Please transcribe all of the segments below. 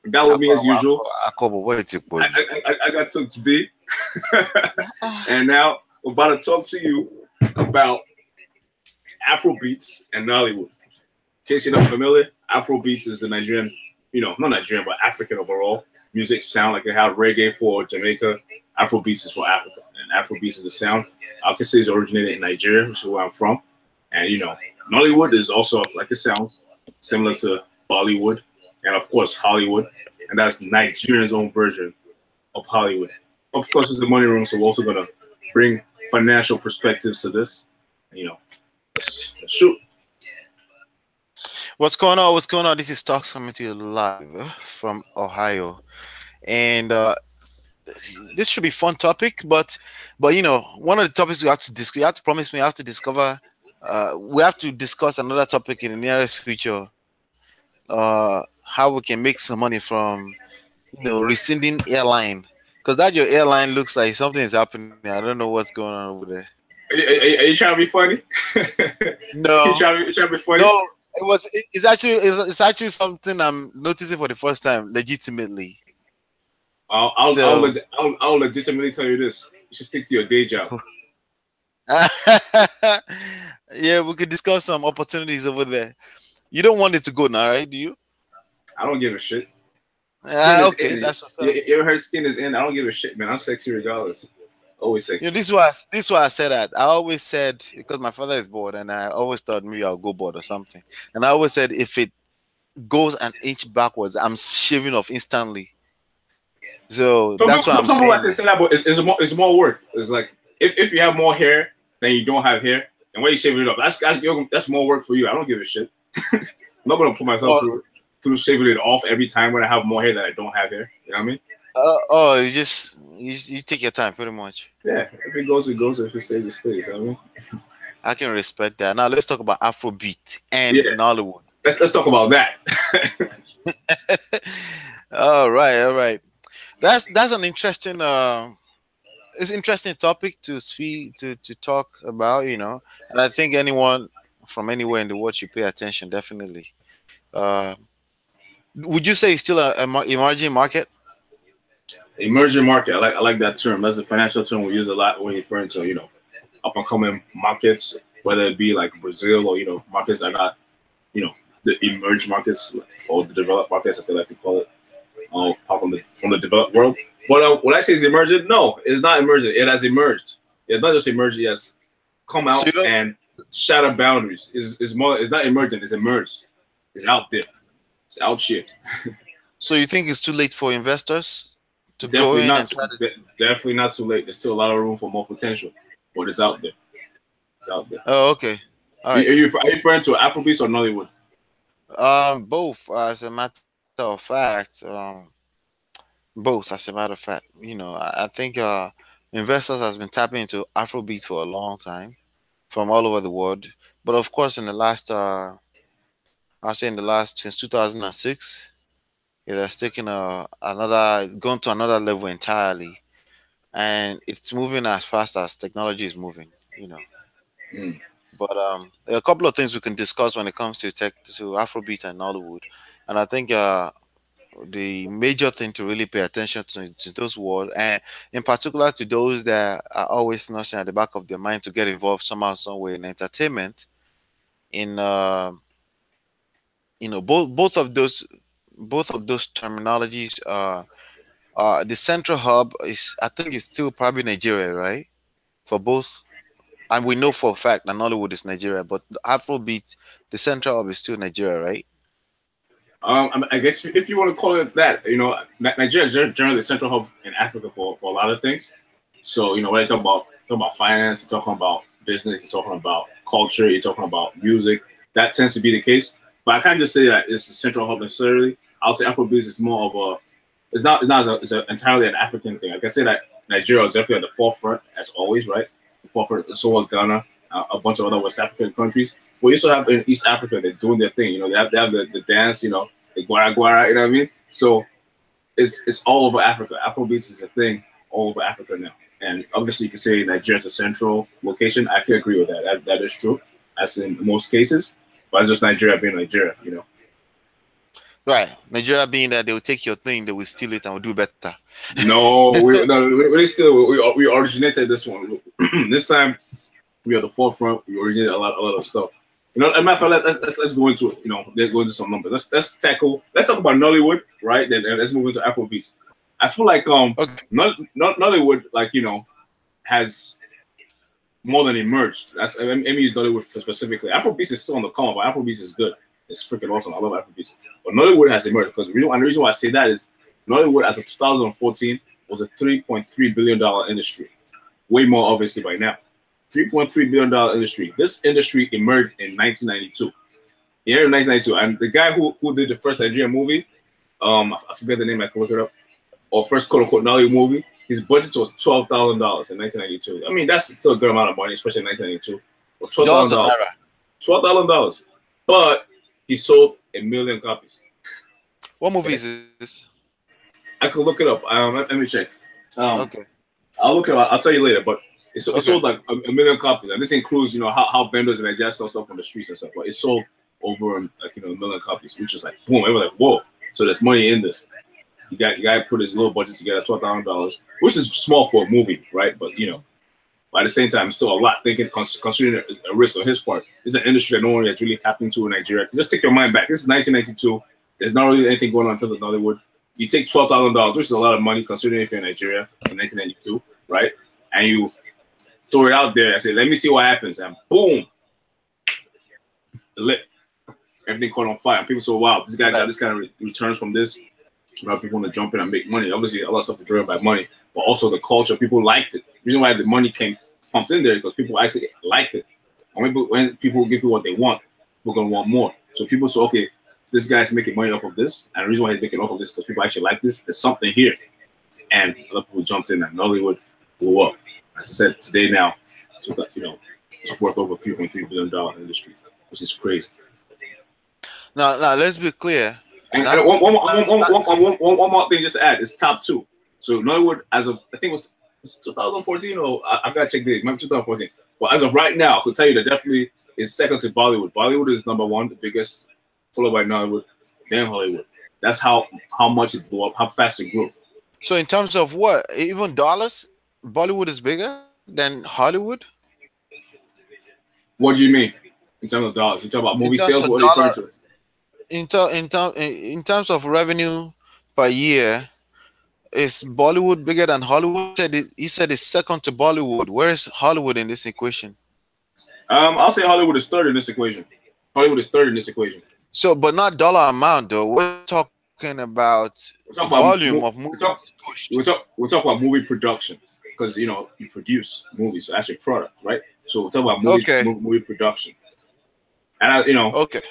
Got with me as usual. I got to be. And now we're about to talk to you about Afrobeats and Nollywood. In case you're not familiar, Afrobeats is the Nigerian, not Nigerian, but African overall music sound. Like they have reggae for Jamaica, Afrobeats is for Africa, and Afrobeats is a sound. I could say it's originated in Nigeria, which is where I'm from. And Nollywood is also, like it sounds, similar to Bollywood, and of course Hollywood, and that's Nigeria's own version of Hollywood. Of course, it's the money room, so we're also gonna bring financial perspectives to this. Let's shoot. What's going on? What's going on? This is Talks coming to you live from Ohio, and this should be a fun topic. But one of the topics we have to discuss. You have to promise me. I have to discover. We have to discuss another topic in the nearest future. How we can make some money from rescinding airline, because that your airline looks like something is happening. I don't know what's going on over there. Are you trying to be funny? No. You trying to be funny? No. It's actually something I'm noticing for the first time, legitimately. I'll legitimately tell you this: you should stick to your day job. Yeah, we could discuss some opportunities over there. You don't want it to go now, right? Do you? I don't give a shit. Okay, that's what's up. You ever heard skin is in? I don't give a shit, man. I'm sexy regardless. Always sexy. This is why I said that. I always said, because my father is bored, and I always thought maybe I'll go bored or something. And I always said, if it goes an inch backwards, I'm shaving off instantly. So that's what I'm saying. Some like to say that, but it's more work. It's like if you have more hair than you don't have hair, and when you shave it up, that's more work for you. I don't give a shit. I'm not gonna put myself through shaving it off every time when I have more hair that I don't have hair. You know what I mean? You take your time, pretty much. Yeah, if it goes, it goes. If it stays, it stays. You know what I mean? I can respect that. Now let's talk about Afrobeat and Nollywood. Let's talk about that. All right. That's an interesting it's interesting topic to speak to talk about, and I think anyone from anywhere in the world should pay attention, definitely. Would you say it's still a emerging market? Emerging market. I like that term. That's a financial term we use a lot when referring to up and coming markets, whether it be like Brazil or markets that are not the emerging markets or the developed markets, as they like to call it, apart from the developed world. But when I say it's emerging, no, it's not emerging. It has emerged. It's not just emerging. It has come out and shatter boundaries. It's not emerging. It's emerged. It's out there. It's out shit. So you think it's too late for investors to definitely go in not and try to... Definitely not too late. There's still a lot of room for more potential, but it's out there. It's out there. Oh, okay. All right. Are you referring to Afrobeats or Nollywood? Both, as a matter of fact. Both, as a matter of fact. I think investors has been tapping into Afrobeat for a long time, from all over the world. But of course, in the last, I'll say since 2006, it has taken gone to another level entirely, and it's moving as fast as technology is moving. But there are a couple of things we can discuss when it comes to Afrobeat and Nollywood, and I think the major thing to really pay attention to those words, and in particular to those that are always nursing at the back of their mind to get involved somehow, some way in entertainment, in both of those terminologies. The central hub I think it's still probably Nigeria, right? For both, and we know for a fact that Nollywood is Nigeria, but Afrobeat, the central hub is still Nigeria, right? I guess if you want to call it that, Nigeria is generally the central hub in Africa for a lot of things. So when you talk about finance, you're talking about business, you're talking about culture, you're talking about music. That tends to be the case. But I can't just say that it's the central hub necessarily. I'll say Afrobeat is more of it's entirely an African thing. I can say that Nigeria is definitely at the forefront, as always, right? The forefront. So was Ghana, a bunch of other West African countries. But you also have in East Africa, they're doing their thing. They have the dance, the guara guara, you know what I mean? So it's all over Africa. Afrobeats is a thing all over Africa now. And obviously you can say Nigeria's a central location. I can agree with that. That is true, as in most cases. But it's just Nigeria being Nigeria, Right. Nigeria being that they will take your thing, they will steal it and will do better. No, we still we originated this one. This time we are the forefront. We originated a lot of stuff. You know, as a matter of fact, let's go into it. You know, let's go into some numbers. Let's talk about Nollywood, right? Then let's move into Afrobeats. I feel like Okay. Nollywood, like, you know, has more than emerged. That's let me use Nollywood specifically. Afrobeats is still on the come up, but Afrobeats is good. It's freaking awesome. I love Afrobeats. But Nollywood has emerged because the reason why I say that is Nollywood as of 2014 was a $3.3 billion industry. Way more obviously by now. $3.3 billion industry. This industry emerged in 1992. Yeah, in 1992. And the guy who did the first Nigerian movie, I forget the name, I can look it up, or first quote unquote Nollywood movie, his budget was $12,000 in 1992. I mean, that's still a good amount of money, especially in 1992. But $12,000. $12,000. But he sold 1,000,000 copies. What movie is this? I could look it up. Let me check. Okay. I'll look it up. I'll tell you later. But it sold like 1,000,000 copies, and this includes, you know, how vendors and Nigeria sell stuff on the streets and stuff. But it sold over like, you know, 1,000,000 copies, which is like boom. Everyone's like, whoa. So there's money in this. You got to put his little budget together, $12,000, which is small for a movie, right? But you know, at the same time, it's still a lot. Thinking considering a risk on his part. This is an industry that no one has really tapped into in Nigeria. Just take your mind back. This is 1992. There's not really anything going on until the Nollywood. You take $12,000, which is a lot of money considering if you're in Nigeria in 1992, right? And you throw it out there and say, "Let me see what happens," and boom, lit. Everything caught on fire. And people say, "Wow, this guy got this kind of returns from this." A lot of people want to jump in and make money. Obviously, a lot of stuff is driven by money, but also the culture. People liked it. The reason why the money came pumped in there because people actually liked it. And when people give you what they want, we're gonna want more. So people say, okay, this guy's making money off of this, and the reason why he's making off of this is because people actually like this. There's something here, and a lot of people jumped in, and Nollywood blew up. As I said, today now, so that, you know, it's worth over $3.3 billion industry, which is crazy. Now, let's be clear. And one more thing just to add, it's top two. So Nollywood, as of I think it was 2014, or I've got to check the maybe 2014. But as of right now, I could tell you that definitely is second to Bollywood. Bollywood is number one, the biggest, followed by Nollywood, then Hollywood. That's how much it blew up, how fast it grew. So in terms of what, even dollars, Bollywood is bigger than Hollywood? What do you mean in terms of dollars? You talk about movie sales? What are you referring to? In terms of revenue per year, is Bollywood bigger than Hollywood? He said it's second to Bollywood. Where is Hollywood in this equation? I'll say Hollywood is third in this equation. Hollywood is third in this equation. So, but not dollar amount though. We're talking about volume of movies pushed. We're talking about movie production because, you know, you produce movies, so that's your product, right? So we're talking about movie production. And you know, okay.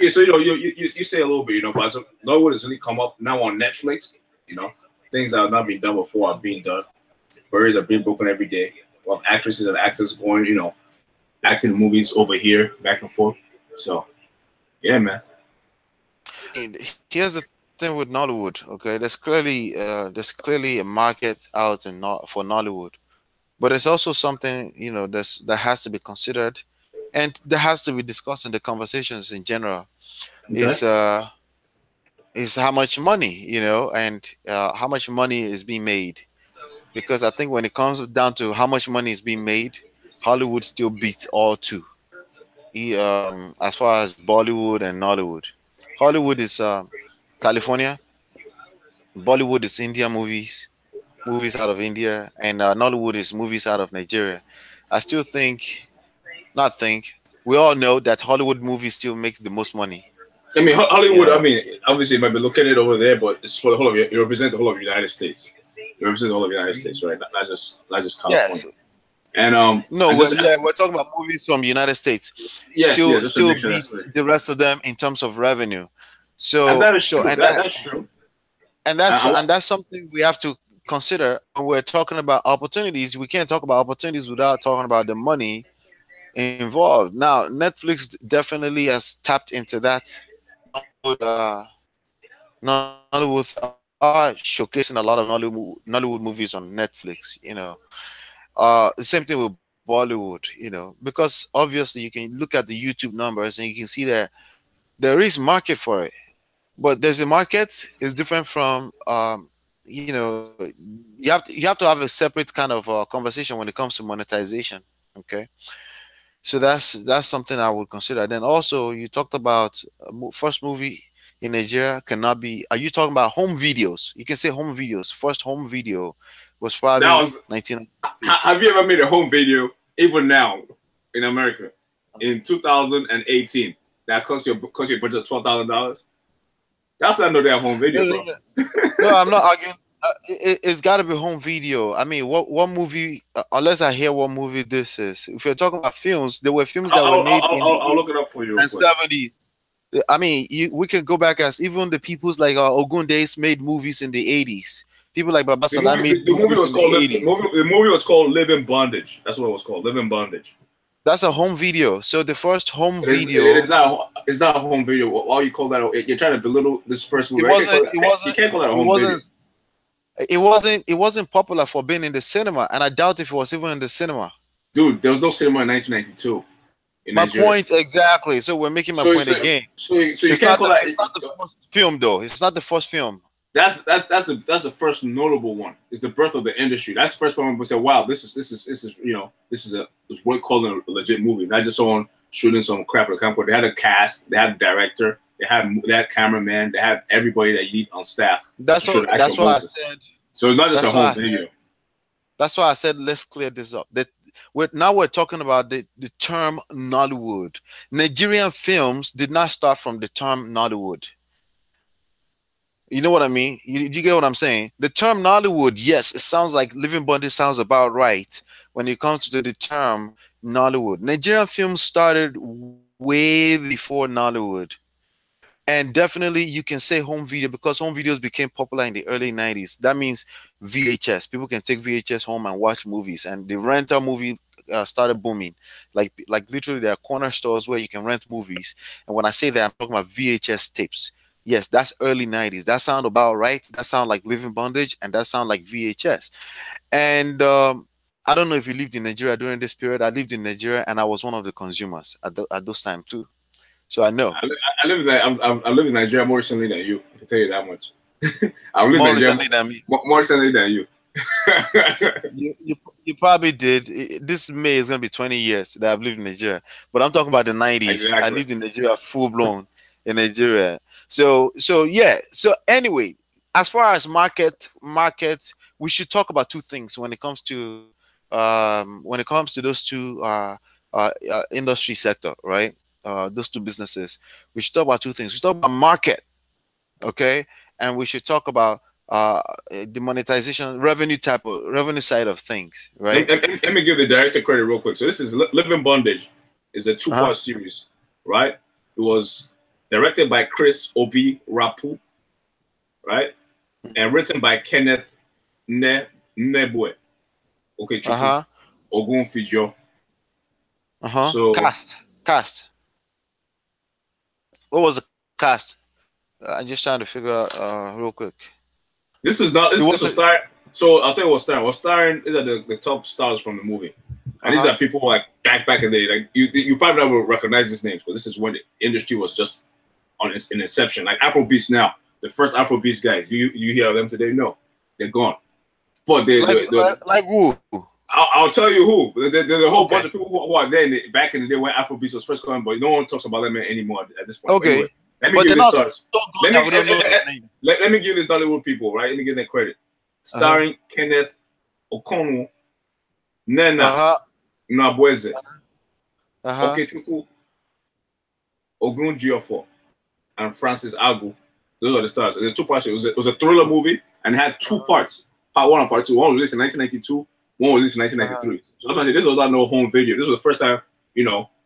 So you know, you say a little bit, you know, but so Nollywood has really come up now on Netflix. You know, things that have not been done before are being done. Birds are being broken every day. A lot of actresses and actors going, you know, acting in movies over here, back and forth. So, yeah, man. Here's the thing with Nollywood. Okay, there's clearly a market out for Nollywood, but there's also something, you know, that has to be considered. And that has to be discussed in the conversations in general. Okay. Is how much money, you know, and how much money is being made. Because I think when it comes down to how much money is being made, Hollywood still beats all two. As far as Bollywood and Nollywood, Hollywood is California, Bollywood is India movies out of India, and Nollywood is movies out of Nigeria. I still think. We all know that Hollywood movies still make the most money. I mean, Hollywood. I mean, obviously, you might be looking at it over there, but it's for the whole of it. Represents the whole of the United States. You represent the whole of the United States, right? Not just California. Yes. And we're talking about movies from the United States. Yes, still beats the rest of them in terms of revenue. So and that is true. That's true. And that's something we have to consider when we're talking about opportunities. We can't talk about opportunities without talking about the money involved. Now, Netflix definitely has tapped into that. Nollywood are showcasing a lot of Nollywood movies on Netflix. You know, the same thing with Bollywood. You know, because obviously you can look at the YouTube numbers and you can see that there is market for it. but there's a market is different from you know, you have to have a separate kind of conversation when it comes to monetization. Okay, so that's something I would consider. Then also you talked about first movie in Nigeria cannot be. Are you talking about home videos? You can say home videos. First home video was That probably was. 1998. Have you ever made a home video, even now, in America, in 2018? That cost you a budget of $12,000. That's not no damn home No, video, no, bro. no, no, I'm not arguing. It's got to be home video. I mean, what movie? Unless I hear what movie this is. If you're talking about films, there were films that were made in the I'll 80s look it up for you real and quick. 70s. I mean, we can go back as even the peoples like Ogun Days made movies in the 80s. People like Babasala made The movie movies was in called the 80s. the movie was called Live in Bondage. That's what it was called, Live in Bondage. That's a home video. So the first home It is video, not. It's not a home video. Why you call that? You're trying to belittle this first movie. it Right? You can't wasn't. call It that, you wasn't. can't call that a It home video. wasn't. It wasn't. It wasn't popular for being in the cinema, and I doubt if it was even in the cinema. Dude, there was no cinema in 1992 in My Nigeria. point exactly. So we're making my point again. So you It's can't not. call that. It's not the first film though. It's not the first film. That's the first notable one. It's the birth of the industry. That's the first one people say, "Wow, this is this worth calling a legit movie." Not just someone shooting some crap at a camcorder. They had a cast. They had a director. They had cameraman. They had everybody that you need on staff. That's why I said. So it's not just a home video. That's why I said let's clear this up. That we're talking about the term Nollywood. Nigerian films did not start from the term Nollywood. You know what I mean? You get what I'm saying? The term Nollywood, yes, it sounds like Living Bondage sounds about right when it comes to the term Nollywood. Nigerian films started way before Nollywood. And definitely you can say home video because home videos became popular in the early 90s. That means VHS. People can take VHS home and watch movies. And the rental movie started booming. Like literally there are corner stores where you can rent movies. And when I say that, I'm talking about VHS tapes. Yes, that's early 90s. That sound about right. That sound like Living Bondage and that sound like VHS. And I don't know if you lived in Nigeria during this period. I lived in Nigeria and I was one of the consumers at those times too. So I know. I live in Nigeria more recently than you. I can tell you that much. I live More in Nigeria recently than me. more recently than you. You probably did. This May is going to be 20 years that I've lived in Nigeria. But I'm talking about the 90s. Exactly. I lived in Nigeria full blown in Nigeria. So yeah. So anyway, as far as market, we should talk about two things when it comes to those two industry sector, right? Those two businesses. We should talk about two things. We should talk about market, okay, and we should talk about the monetization, revenue side of things, right? Let me give the director credit real quick. So this is Live in Bondage, is a two-part series, right? It was directed by Chris Obi Rapu, right, and written by Kenneth Nebwe. Okay, Ogun Fijo. So cast. What was the cast? I'm just trying to figure out real quick. This is starring. So I'll tell you what's starring. What's starring is the top stars from the movie, and these are people like back in the day. Like you probably never recognize these names, but this is when the industry was just in inception. Like Afrobeats now, the first Afrobeats guys. You hear them today? No, they're gone. But like who? I'll tell you who. There's a whole bunch of people who are there back in the day when Afrobeats was first coming, but no one talks about them anymore at this point. Okay. Anyway, let me give this Nollywood people, right? Let me give them credit. Starring Kenneth Okono, Nena Nabweze, Okechukwu, Ogun Giofo, and Francis Agu. Those are the stars. There's two parts. It was a thriller movie and it had two parts. Part one and part two. One was released in 1992. One was released in 1993. So that's why I say this was not no home video. This was the first time,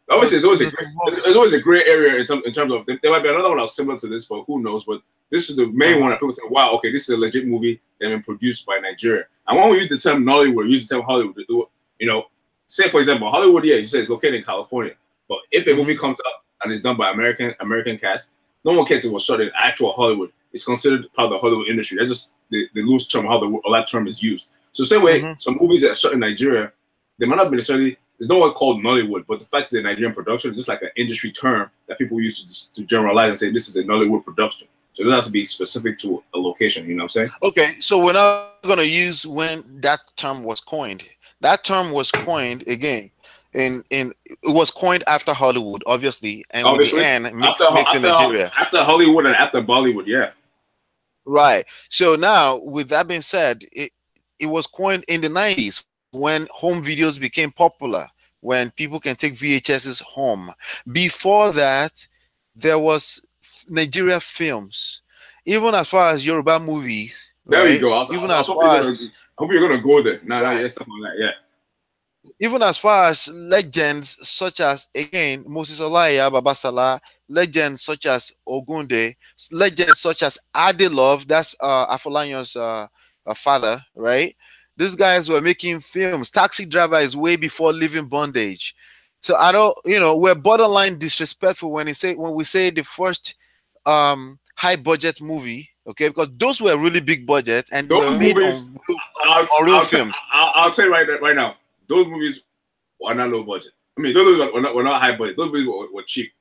obviously there's always a gray area in terms of there might be another one that's similar to this, but who knows? But this is the main one that people say, wow, okay, this is a legit movie that's been produced by Nigeria. And when we use the term Nollywood, we use the term Hollywood. Say for example, Hollywood, yeah, you say it's located in California, but if a movie comes up and it's done by American cast, no one cares if it was shot in actual Hollywood. It's considered part of the Hollywood industry. That's just the loose term how that term is used. So same way, some movies that are shot in Nigeria, they might not be necessarily. There's no one called Nollywood, but the fact that Nigerian production is just like an industry term that people use to generalize and say this is a Nollywood production. So it doesn't have to be specific to a location. You know what I'm saying? Okay, so we're not going to use when that term was coined. That term was coined again in it was coined after Hollywood, obviously, and with the Obviously, N makes in after Nigeria. after Hollywood and after Bollywood, yeah. Right. So now, with that being said, it was coined in the 90s when home videos became popular, when people can take VHSs home. Before that, there was Nigeria films, even as far as Yoruba movies, There you right? go. Even I as hope far as you're gonna go there. No, right. yeah, stuff like that. Yeah. Even as far as legends such as again Moses Olaya Babasala, legends such as Ogunde, legends such as Adelove, that's Afolanyo's father, right? These guys were making films. Taxi Driver is way before Living Bondage. So I don't, we're borderline disrespectful when we say the first high budget movie, okay, because those were really big budget and they were Those made movies, on real films. I'll say right now, those movies were not low budget. I mean, those movies were not high budget. Those movies were cheap.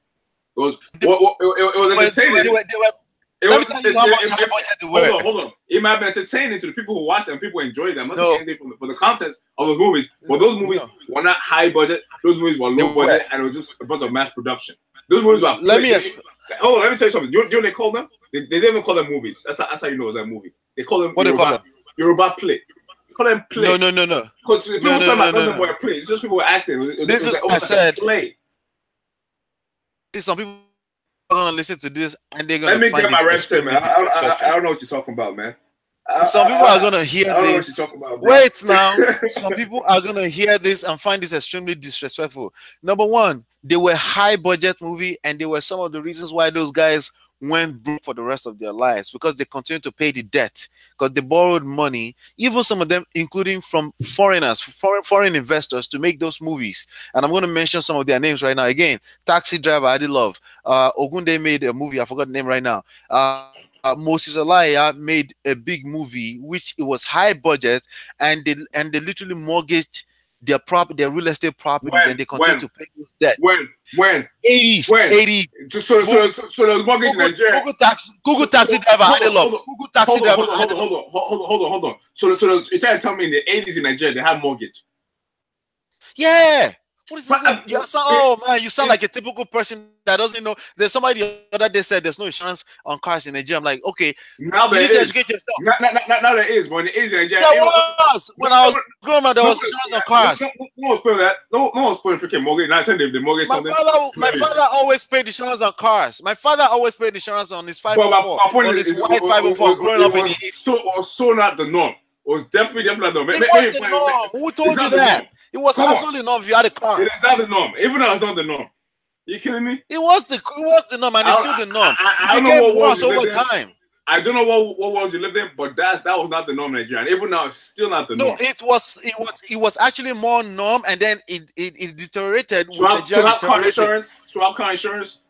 It was entertaining. Let me tell you how much high budget they were. Hold on. It might have been entertaining to the people who watched them. People enjoyed them. I'm not taking anything for the content of those movies. But those movies were not high budget. Those movies were low budget, and it was just a bunch of mass production. Those movies were. Let me tell you something. You know what they call them? They didn't even call them movies. That's how you know that movie. They call them Yoruba play. Call them play. No. Because people say my them were play. It's just people were acting. This is what I said. Play. Some people are gonna listen to this and they're gonna. Let me get my rest in, man. I don't know what you're talking about, man. Some people are gonna hear this. I don't know what you're talking about, bro. Wait now. Some people are gonna hear this and find this extremely disrespectful. Number one, they were high budget movie, and they were some of the reasons why those guys went broke for the rest of their lives, because they continued to pay the debt, because they borrowed money, even some of them including from foreigners, foreign investors, to make those movies. And I'm going to mention some of their names right now. Again, Taxi Driver, Adelove, Ogunde made a movie, I forgot the name right now. Moses Olaya made a big movie which it was high budget, and they literally mortgaged their real estate properties, and they continue to pay those debt. When 80s, 80s. So the mortgage in Nigeria. Google Taxi Driver, Adelove. Google Taxi Driver. Hold on. So you're trying to tell me in the 80s in Nigeria they had mortgage? Yeah. What is this? Oh man, you sound like a typical person that doesn't know. There's somebody the other day said there's no insurance on cars in Nigeria. I'm like, okay, now there is. Now there is, but it is in Nigeria. There was when I was growing up. There was insurance on cars. No one's paying that. No one's paying freaking mortgage. Not saying the mortgage. My father always paid insurance on cars. My father always paid insurance on his 504. On his white 504. Growing up in the East. So not the norm. It was definitely not the norm. It was the norm. Who told you that? It was absolutely norm if you had a car. It is not the norm. Even though it's not the norm. You kidding me? It was the norm, and it's still the norm. I don't know what world over time. I don't know what world you lived in, but that was not the norm in Nigeria. And even now, it's still not the norm. No, it was actually more norm, and then it deteriorated. So have car insurance.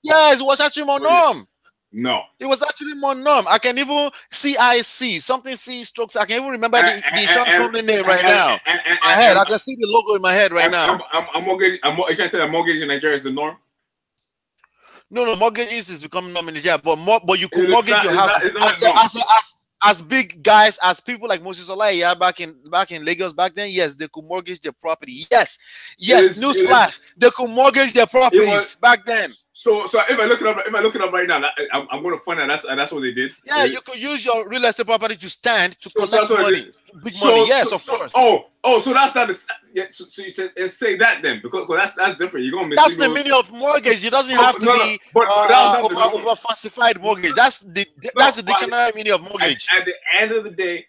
Yes, it was actually more norm. No, it was actually more norm. I can even CIC something C strokes. I can even remember the insurance company name right now. My head, I can see the logo in my head right now. I'm trying to tell you, mortgage in Nigeria is the norm. No, mortgages is becoming norm in Nigeria, but you could mortgage your house as big guys, as people like Moses Olaya back in Lagos back then. Yes, they could mortgage their property. Yes. Newsflash, they could mortgage their properties back then. So if I look it up right now, I'm going to find out that's what they did. Yeah, you could use your real estate property to stand to collect money, big money. Yes, of course. So that's not the. So you say that then, because that's different. You're going to that's the meaning of mortgage. It doesn't have to be over falsified mortgage. That's the dictionary meaning of mortgage. At the end of the day,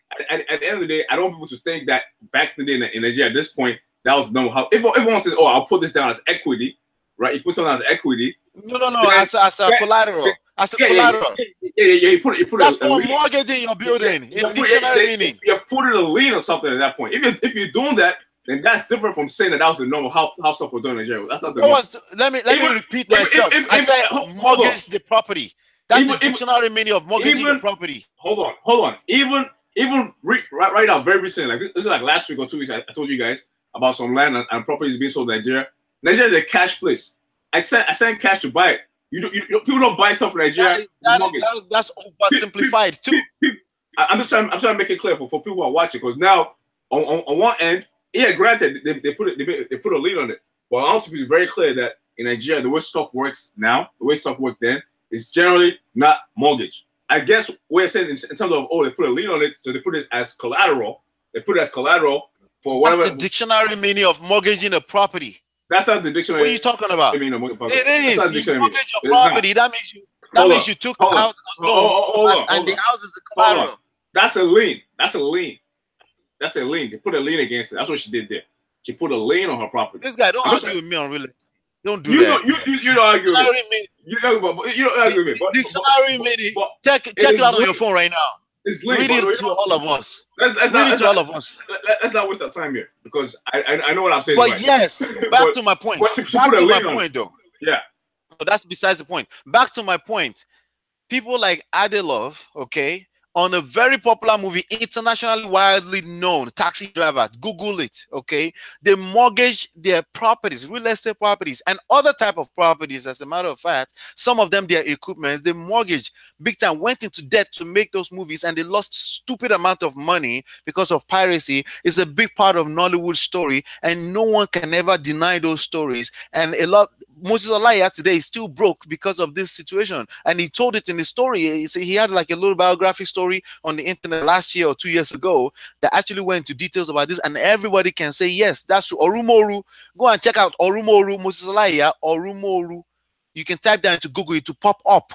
I don't want people to think that back in the day in Nigeria at this point that was normal. How if everyone says, "Oh, I'll put this down as equity," right? You put something as equity. No. As a collateral. As a collateral. Yeah. You put that's called mortgaging your building. In dictionary meaning. You're putting a lien or something at that point. If you're doing that, then that's different from saying that was the normal how stuff was done in Nigeria. That's not the normal. Let me repeat myself. I said mortgage the property. That's the dictionary meaning of mortgaging the property. Hold on. Even right now, very recently, like this is like last week or 2 weeks, I told you guys about some land and properties being sold in Nigeria. Nigeria is a cash place. I sent cash to buy it. People don't buy stuff in Nigeria. That's oversimplified too. I'm trying to make it clear for people who are watching, because now on one end, yeah, granted they put a lead on it, but I also be very clear that in Nigeria the way stuff works now, the way stuff worked then, is generally not mortgage. I guess we're saying in terms of, oh, they put a lien on it, so they put it as collateral. They put it as collateral for whatever. That's the dictionary meaning of mortgaging a property. That's not the dictionary. What are you talking about? It is. You mortgage your property. That means you took out a loan, and the house is a collateral. That's a lien. That's a lien. That's a lien. They put a lien against it. That's what she did there. She put a lien on her property. This guy, don't argue with me on real. Don't do that. You don't argue with me. You don't argue with me. Dictionary meaning. Check it out on your phone right now. It's linked. Read it to all of us. Let's not waste our time here, because I know what I'm saying. But right. Yes, back to my point. Back to my point, though. Yeah. So that's besides the point. Back to my point. People like Adelov, okay, on a very popular movie, internationally widely known, Taxi Driver, Google it, okay? They mortgage their properties, real estate properties, and other type of properties, as a matter of fact. Some of them, their equipment, they mortgage big time, went into debt to make those movies, and they lost stupid amount of money because of piracy. It's a big part of Nollywood story, and no one can ever deny those stories. And Moses Olaiya today is still broke because of this situation, and he told it in his story. He had like a little biographic story on the internet last year or 2 years ago that actually went into details about this, and everybody can say yes, that's true. Orumoru, go and check out Orumoru, Moses Olaiya, Orumoru. You can type that into Google, it to pop up.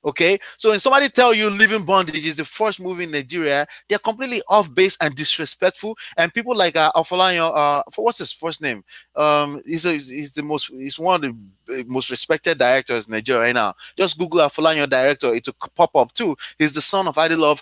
Okay, so when somebody tell you Living Bondage is the first movie in Nigeria, they're completely off base and disrespectful. And people like Afolayan, what's his first name? He's one of the most respected directors in Nigeria right now. Just Google Afolayan director, it will pop up too. He's the son of Adelov.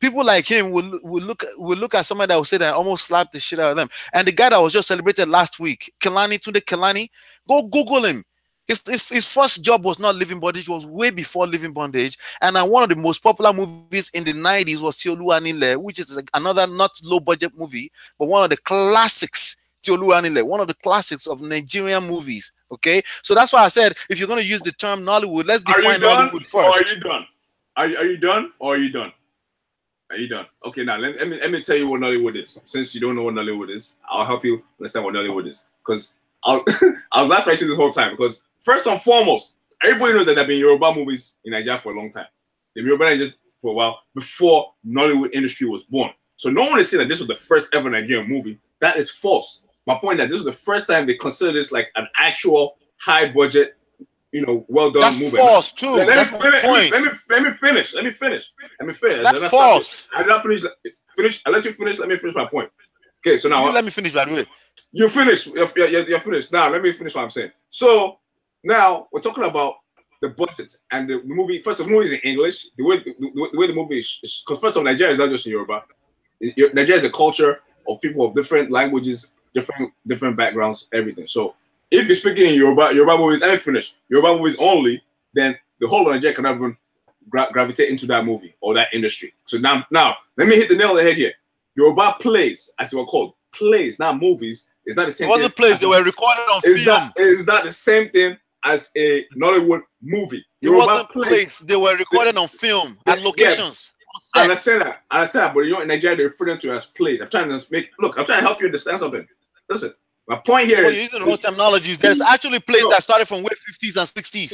People like him will look at somebody that will say that almost slap the shit out of them. And the guy that was just celebrated last week, Tunde Kelani, go Google him. His first job was not Living Bondage, it was way before Living Bondage. And one of the most popular movies in the 90s was Tiolu Anile, which is another not low budget movie, but one of the classics, Tiolu Anile, one of the classics of Nigerian movies. Okay, so that's why I said, if you're going to use the term Nollywood, let's define Nollywood first. Or are you done? Are you done? Or are you done? Are you done? Okay, now let me tell you what Nollywood is. Since you don't know what Nollywood is, I'll help you understand what Nollywood is. Because I was laughing at you this whole time, because first and foremost, everybody knows that there have been Yoruba movies in Nigeria for a long time. They've been Yoruba just for a while before Nollywood industry was born. So no one is saying that this was the first ever Nigerian movie. That is false. My point is that this was the first time they consider this like an actual high budget, well done movie. That's false too. Let me finish. That's false. I did not finish. I let you finish. Let me finish my point. Okay, so now let me finish by the way. You're finished. You're finished. Now let me finish what I'm saying. So now we're talking about the budget and the movie. First, the movie is in English. The way the movie is, because first of all, Nigeria is not just in Yoruba. Nigeria is a culture of people of different languages, different backgrounds, everything. So if you're speaking in Yoruba movies, let me finish. Yoruba movies only, then the whole of Nigeria cannot even gravitate into that movie or that industry. So now let me hit the nail on the head here. Yoruba plays, as they were called, plays, not movies. It's not the same. It wasn't plays; they were recorded on film. It's not the same thing as a Nollywood movie. It wasn't plays; they were recorded on film at locations. Yeah, I understand that. But in Nigeria, they refer them to as plays. I'm trying to help you understand something. Listen, my point here is, you're using the wrong terminologies. There's actually plays that started from way 50s and 60s.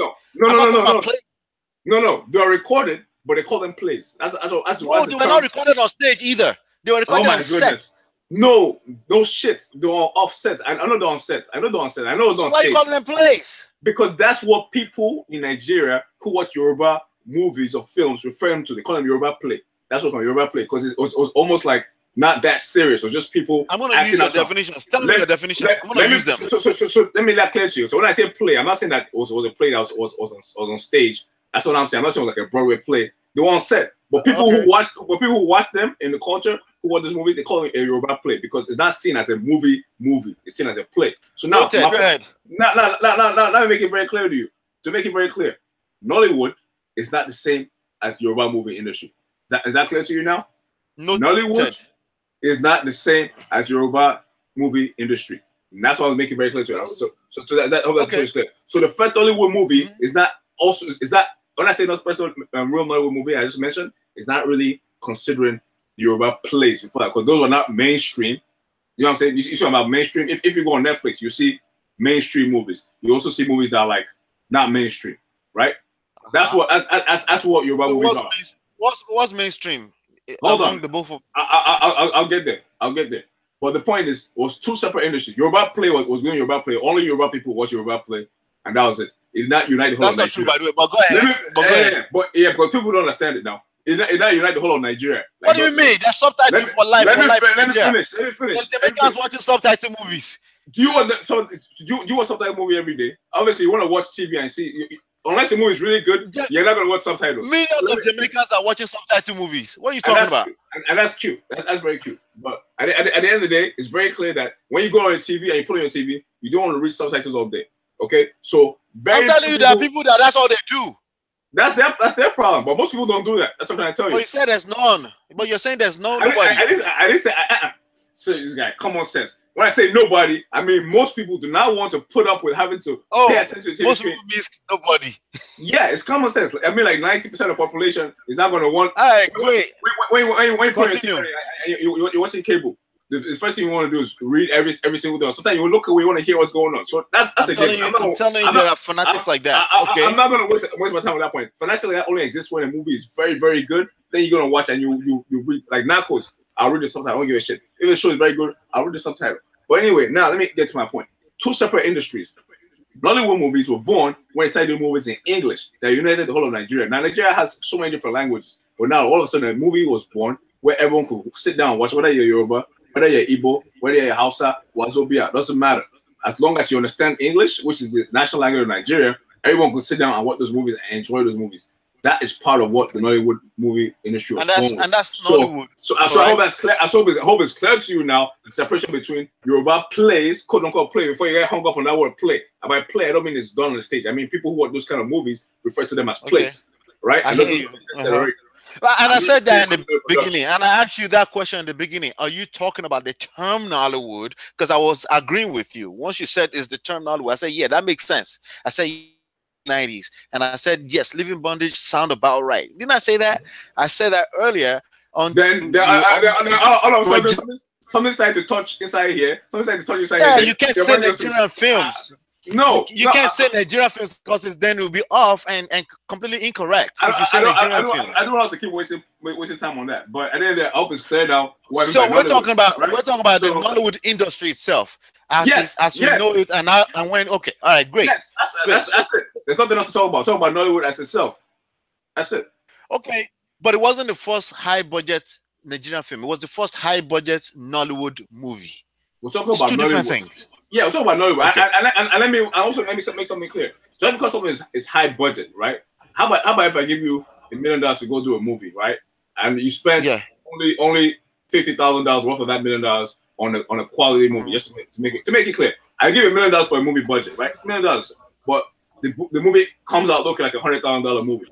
No. They are recorded, but they call them plays. That's they were not recorded on stage either. They were recorded on set. No shit. They're on offset. I know they're on set. I know it's on stage. Why are you calling them plays? Because that's what people in Nigeria who watch Yoruba movies or films refer them to. They call them Yoruba play. That's what Yoruba play, because it was almost like not that serious, or just people. I'm gonna use your definitions. Tell me your definitions. I'm gonna use them. So let me that clear to you. So when I say play, I'm not saying that it was a play that was on stage. That's what I'm saying. I'm not saying it was like a Broadway play. They were on set. But people who watch them in the culture, who watch this movie, they call it a Yoruba play, because it's not seen as a movie. It's seen as a play. So now, go ahead. Now, let me make it very clear to you. To make it very clear, Nollywood is not the same as Yoruba movie industry. Is that clear to you now? No. Nollywood is not the same as Yoruba movie industry. And that's why I was making very clear to you. So that hope that's clear. So the first Nollywood movie is not also is that when I say not first real Nollywood movie I just mentioned, it's not really considering Yoruba plays before that, because those were not mainstream. You know what I'm saying? You see about mainstream. If you go on Netflix, you see mainstream movies. You also see movies that are like not mainstream, right? That's what Yoruba movies are. What's mainstream? Hold on. The both of I'll get there. I'll get there. But the point is, it was two separate industries. Yoruba play was doing Yoruba play. Only Yoruba people watch Yoruba play, and that was it. It did not unite the whole of Nigeria. That's not true, by the way. But go ahead. Because people don't understand it now. It did not unite the whole of Nigeria. What do you mean? That's subtitle for life. Let me finish. The Americans watching subtitle movies. Do you want subtitle movie every day? Obviously, you want to watch TV and see. Unless the movie is really good, you're not going to watch subtitles. Millions of Jamaicans are watching subtitle movies. What are you talking about? And that's cute. That's very cute. But at the end of the day, it's very clear that when you go on your TV and you put on your TV, you don't want to read subtitles all day. Okay? So, I'm telling you, there are people that's all they do. That's their problem. But most people don't do that. That's what I'm trying to tell you. But you said there's none. But you're saying there's nobody. I didn't say... So this guy, common sense. When I say nobody, I mean most people do not want to put up with having to pay attention to most people means nobody. Yeah, it's common sense. I mean, like 90% of the population is not going to want. I agree. When you put on TV, you're watching cable. The first thing you want to do is read every single day. Sometimes you look away, you want to hear what's going on. So that's I'm telling you, there are fanatics like that. Okay, I'm not going to waste my time at that point. Fanatics like that only exists when a movie is very, very good. Then you're going to watch and you read, like Narcos. I'll read the subtitle. I don't give a shit. If the show is very good, I'll read the subtitle. But anyway, now let me get to my point. Two separate industries. Nollywood movies were born when they started doing movies in English that united the whole of Nigeria. Now, Nigeria has so many different languages. But now, all of a sudden, a movie was born where everyone could sit down and watch, whether you're Yoruba, whether you're Igbo, whether you're Hausa, Wazobia. Doesn't matter. As long as you understand English, which is the national language of Nigeria, everyone can sit down and watch those movies and enjoy those movies. That is part of what the Nollywood movie industry was born. And that's Nollywood. So I hope that's clear. I hope it's clear to you now, the separation between Yoruba plays, quote unquote play, before you get hung up on that word play. And by play, I don't mean it's done on the stage. I mean people who watch those kind of movies refer to them as plays. Right? I hear you. And I said that in the beginning, and I asked you that question in the beginning. Are you talking about the term Nollywood? Because I was agreeing with you. Once you said is the term Nollywood, I said, yeah, that makes sense. I said 90s, and I said yes, living bondage sound about right. Didn't I say that? I said that earlier on. Then something started to touch inside here. Something started to touch inside here. Yeah, you can't say Nigerian films. No, you can't say Nigerian films because then it will be off and completely incorrect. If you say Nigerian films, I don't want to keep wasting time on that. But at the end of the day, I hope it's clear now. So we're talking about the Nollywood industry itself. As we know it, and when okay, all right, great. Yes, that's it. There's nothing else to talk about. Talk about Nollywood as itself. That's it. Okay, but it wasn't the first high budget Nigerian film. It was the first high budget Nollywood movie. We're talking about two different things. Yeah, we're talking about Nollywood. Okay. And let me make something clear. Just because something is high budget, right? How about if I give you $1 million to go do a movie, right? And you spend only $50,000 worth of that $1 million on a quality movie, just to make it clear. I give you $1 million for a movie budget, right? $1 million, but the movie comes out looking like a $100,000 movie.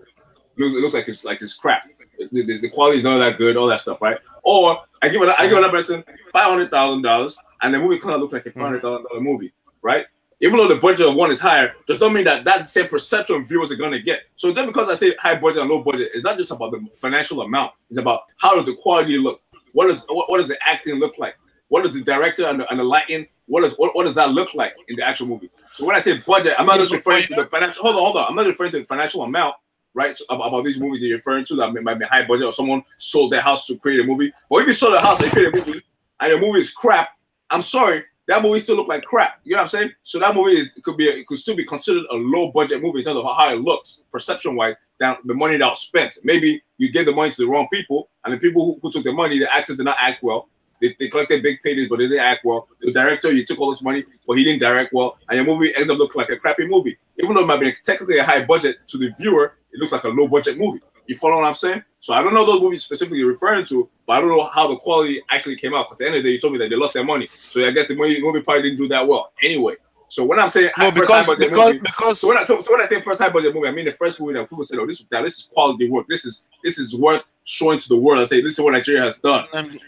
It looks like it's crap. The quality is not that good, all that stuff, right? Or I give another person $500,000, and the movie comes out look like a $500,000 movie, right? Even though the budget of one is higher, does not mean that that's the same perception viewers are gonna get. So just because I say high budget and low budget, it's not just about the financial amount. It's about how does the quality look? What does the acting look like? What does the director and the lighting? What does that look like in the actual movie? So when I say budget, I'm not just referring to the financial. Hold on. I'm not referring to the financial amount, right? So about these movies that you're referring to that might be high budget, or someone sold their house to create a movie. But if you sold a house and create a movie and your movie is crap, I'm sorry, that movie still look like crap. You know what I'm saying? So that movie could still be considered a low budget movie in terms of how it looks, perception wise, than the money that was spent. Maybe you gave the money to the wrong people, and the people who took the money, the actors did not act well. They collected big paydays, but they didn't act well. The director, you took all this money, but he didn't direct well, and your movie ends up looking like a crappy movie. Even though it might be technically a high budget to the viewer, it looks like a low budget movie. You follow what I'm saying? So I don't know those movies specifically referring to, but I don't know how the quality actually came out. Because at the end of the day, you told me that they lost their money. So I guess the movie probably didn't do that well. Anyway, so when I'm saying when I say first high budget movie, I mean the first movie that people said, "Oh, this is quality work. This is worth showing to the world and say, this is what Nigeria has done.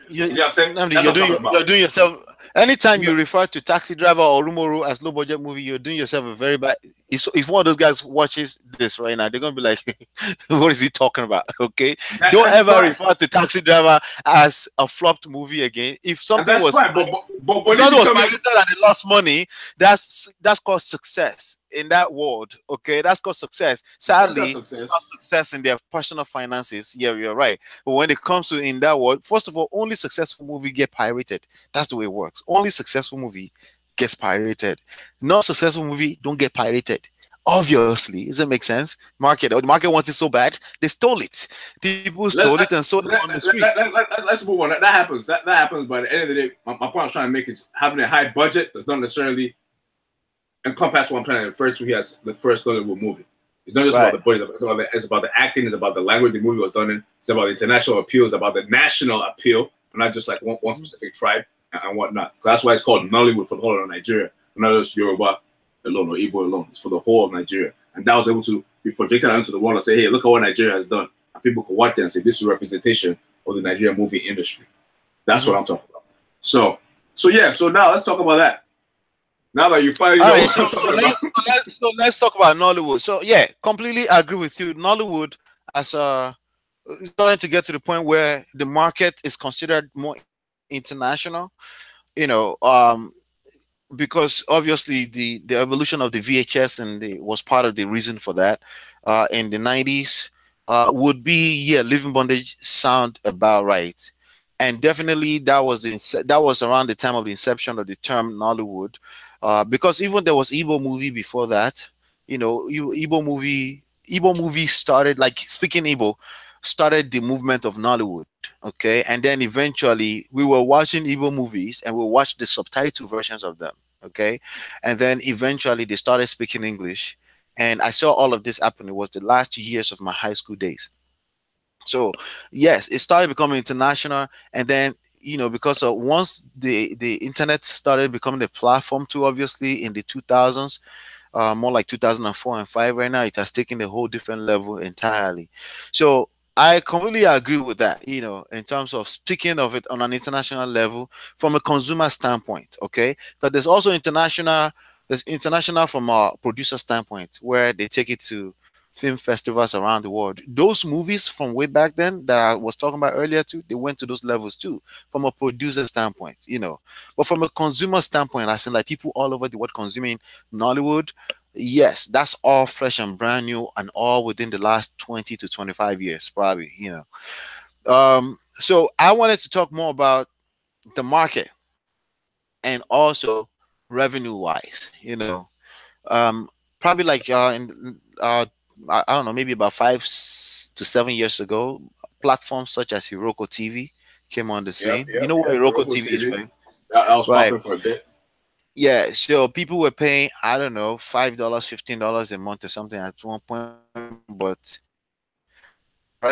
You know what I'm saying? you're doing yourself. Anytime you refer to Taxi Driver or Rumoru as low budget movie, you're doing yourself a very bad. If one of those guys watches this right now, they're gonna be like, "What is he talking about?" Okay, don't ever refer to Taxi Driver as a flopped movie again. If something was fine, but marketed and it lost money, that's called success in that world. Okay, that's called success. Sadly, it's not success in their personal finances. Yeah, you're right. But when it comes to in that world, first of all, only successful movie get pirated. That's the way it works. Only successful movie gets pirated. Not successful movie don't get pirated. Obviously, does it make sense? The market wants it so bad, they stole it. People stole it and sold it on the street. Let's move on. That happens. That happens. But at the end of the day, my point I was trying to make is having a high budget does not necessarily encompass what I'm trying to refer to here as the first Nollywood movie. It's not just about the budget. It's about the acting. It's about the language the movie was done in. It's about the international appeal. It's about the national appeal, not just like one specific tribe and whatnot. That's why it's called Nollywood, for the whole of Nigeria, not just Yoruba alone or Igbo alone. It's for the whole of Nigeria, and that was able to be projected out into the world and say, "Hey, look at what Nigeria has done." And people could watch that and say, "This is a representation of the Nigerian movie industry." That's what I'm talking about. So now let's talk about that. Now that you finally know so let's talk about Nollywood. So yeah, completely agree with you. Nollywood as starting to get to the point where the market is considered more international. Because obviously the evolution of the VHS was part of the reason for that. In the 90s, would be Living Bondage sound about right. And definitely that was around the time of the inception of the term Nollywood, because even there was Igbo movie before that. Igbo movie started, like speaking Igbo, started the movement of Nollywood. Okay, and then eventually we were watching Igbo movies and we watched the subtitle versions of them. Okay, and then eventually they started speaking English, and I saw all of this happen. It was the last years of my high school days. So yes, it started becoming international, and then because of once the internet started becoming a platform too, obviously in the 2000s, more like 2004 and 5 right now, it has taken a whole different level entirely. So I completely agree with that, in terms of speaking of it on an international level from a consumer standpoint, okay? But there's also there's international from a producer standpoint where they take it to film festivals around the world. Those movies from way back then that I was talking about earlier too, they went to those levels too, from a producer standpoint, But from a consumer standpoint, I see like people all over the world consuming Nollywood. Yes, that's all fresh and brand new and all within the last 20 to 25 years, probably, So I wanted to talk more about the market and also revenue wise, probably like I don't know, maybe about 5 to 7 years ago, platforms such as Hiroko TV came on the scene. You know what Hiroko TV is, right? That was popping for a bit. Yeah, so people were paying, I don't know, $5, $15 a month or something at one point, but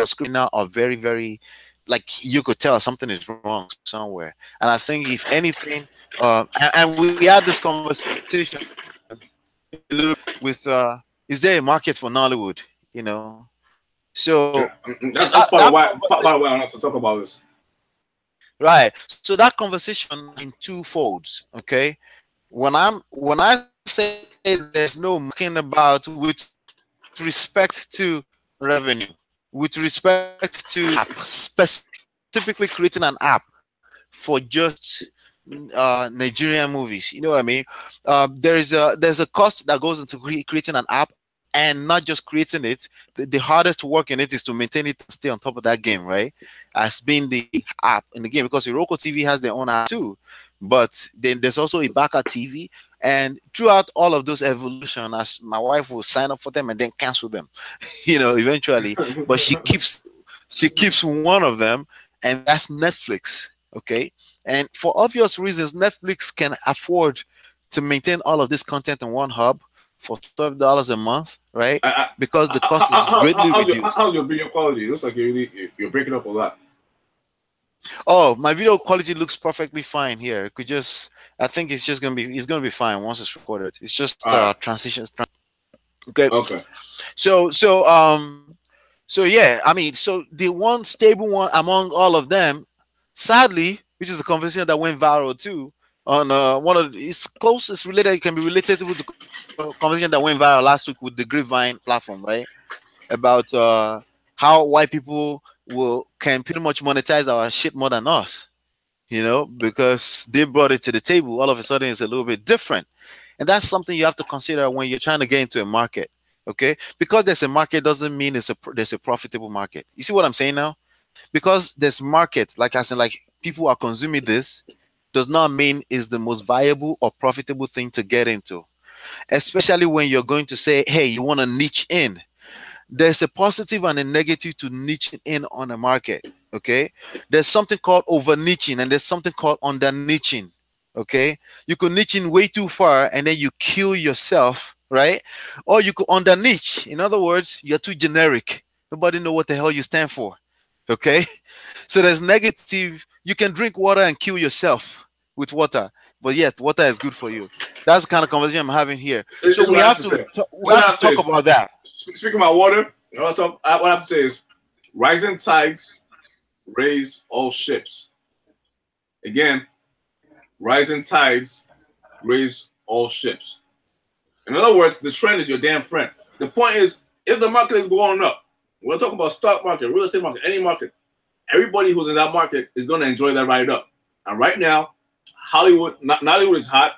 screen now are very, very, like you could tell something is wrong somewhere. And I think if anything, and we had this conversation with, is there a market for Nollywood? So that's part of why I want to talk about this. Right. So that conversation in two folds. Okay. When I say there's no marking about with respect to revenue, with respect to specifically creating an app for just Nigerian movies, you know what I mean? There's a cost that goes into creating an app, and not just creating it. The hardest work in it is to maintain it and stay on top of that game, right? As being the app in the game, because Hiroko TV has their own app too. But then there's also Ibaka TV, and throughout all of those evolution, as my wife will sign up for them and then cancel them, eventually. But she keeps one of them, and that's Netflix. Okay, and for obvious reasons, Netflix can afford to maintain all of this content in one hub for $12 a month, right? Because the cost is greatly reduced. How's your video quality? It looks like you're breaking up a lot. Oh, my video quality looks perfectly fine here. I think it's gonna be fine once it's recorded. It's just transitions. Okay. Okay. So So yeah, I mean, so the one stable one among all of them, sadly, which is a conversation that went viral too, on one of its closest related, it can be related with the conversation that went viral last week with the Grapevine platform, right? About how white people will can pretty much monetize our shit more than us, you know, because they brought it to the table. All of a sudden, it's a little bit different, and that's something you have to consider when you're trying to get into a market. Okay, because there's a market doesn't mean there's a profitable market. You see what I'm saying now? Because there's market, like I said, like people are consuming this, does not mean it's the most viable or profitable thing to get into. Especially when you're going to say, hey, you want to niche in. There's a positive and a negative to niching in on a market. Okay, there's something called over niching and there's something called under niching. Okay, you could niche in way too far and then you kill yourself, right? Or you could under niche. In other words, you're too generic. Nobody know what the hell you stand for. Okay, so there's negative. You can drink water and kill yourself with water, but yet water is good for you. That's the kind of conversation I'm having here. So we have to talk about that. Speaking about water, what I have to say is rising tides raise all ships. Again, rising tides raise all ships. In other words, the trend is your damn friend. The point is, if the market is going up, we're talking about stock market, real estate market, any market, everybody who's in that market is going to enjoy that ride up. And right now, Nollywood is hot.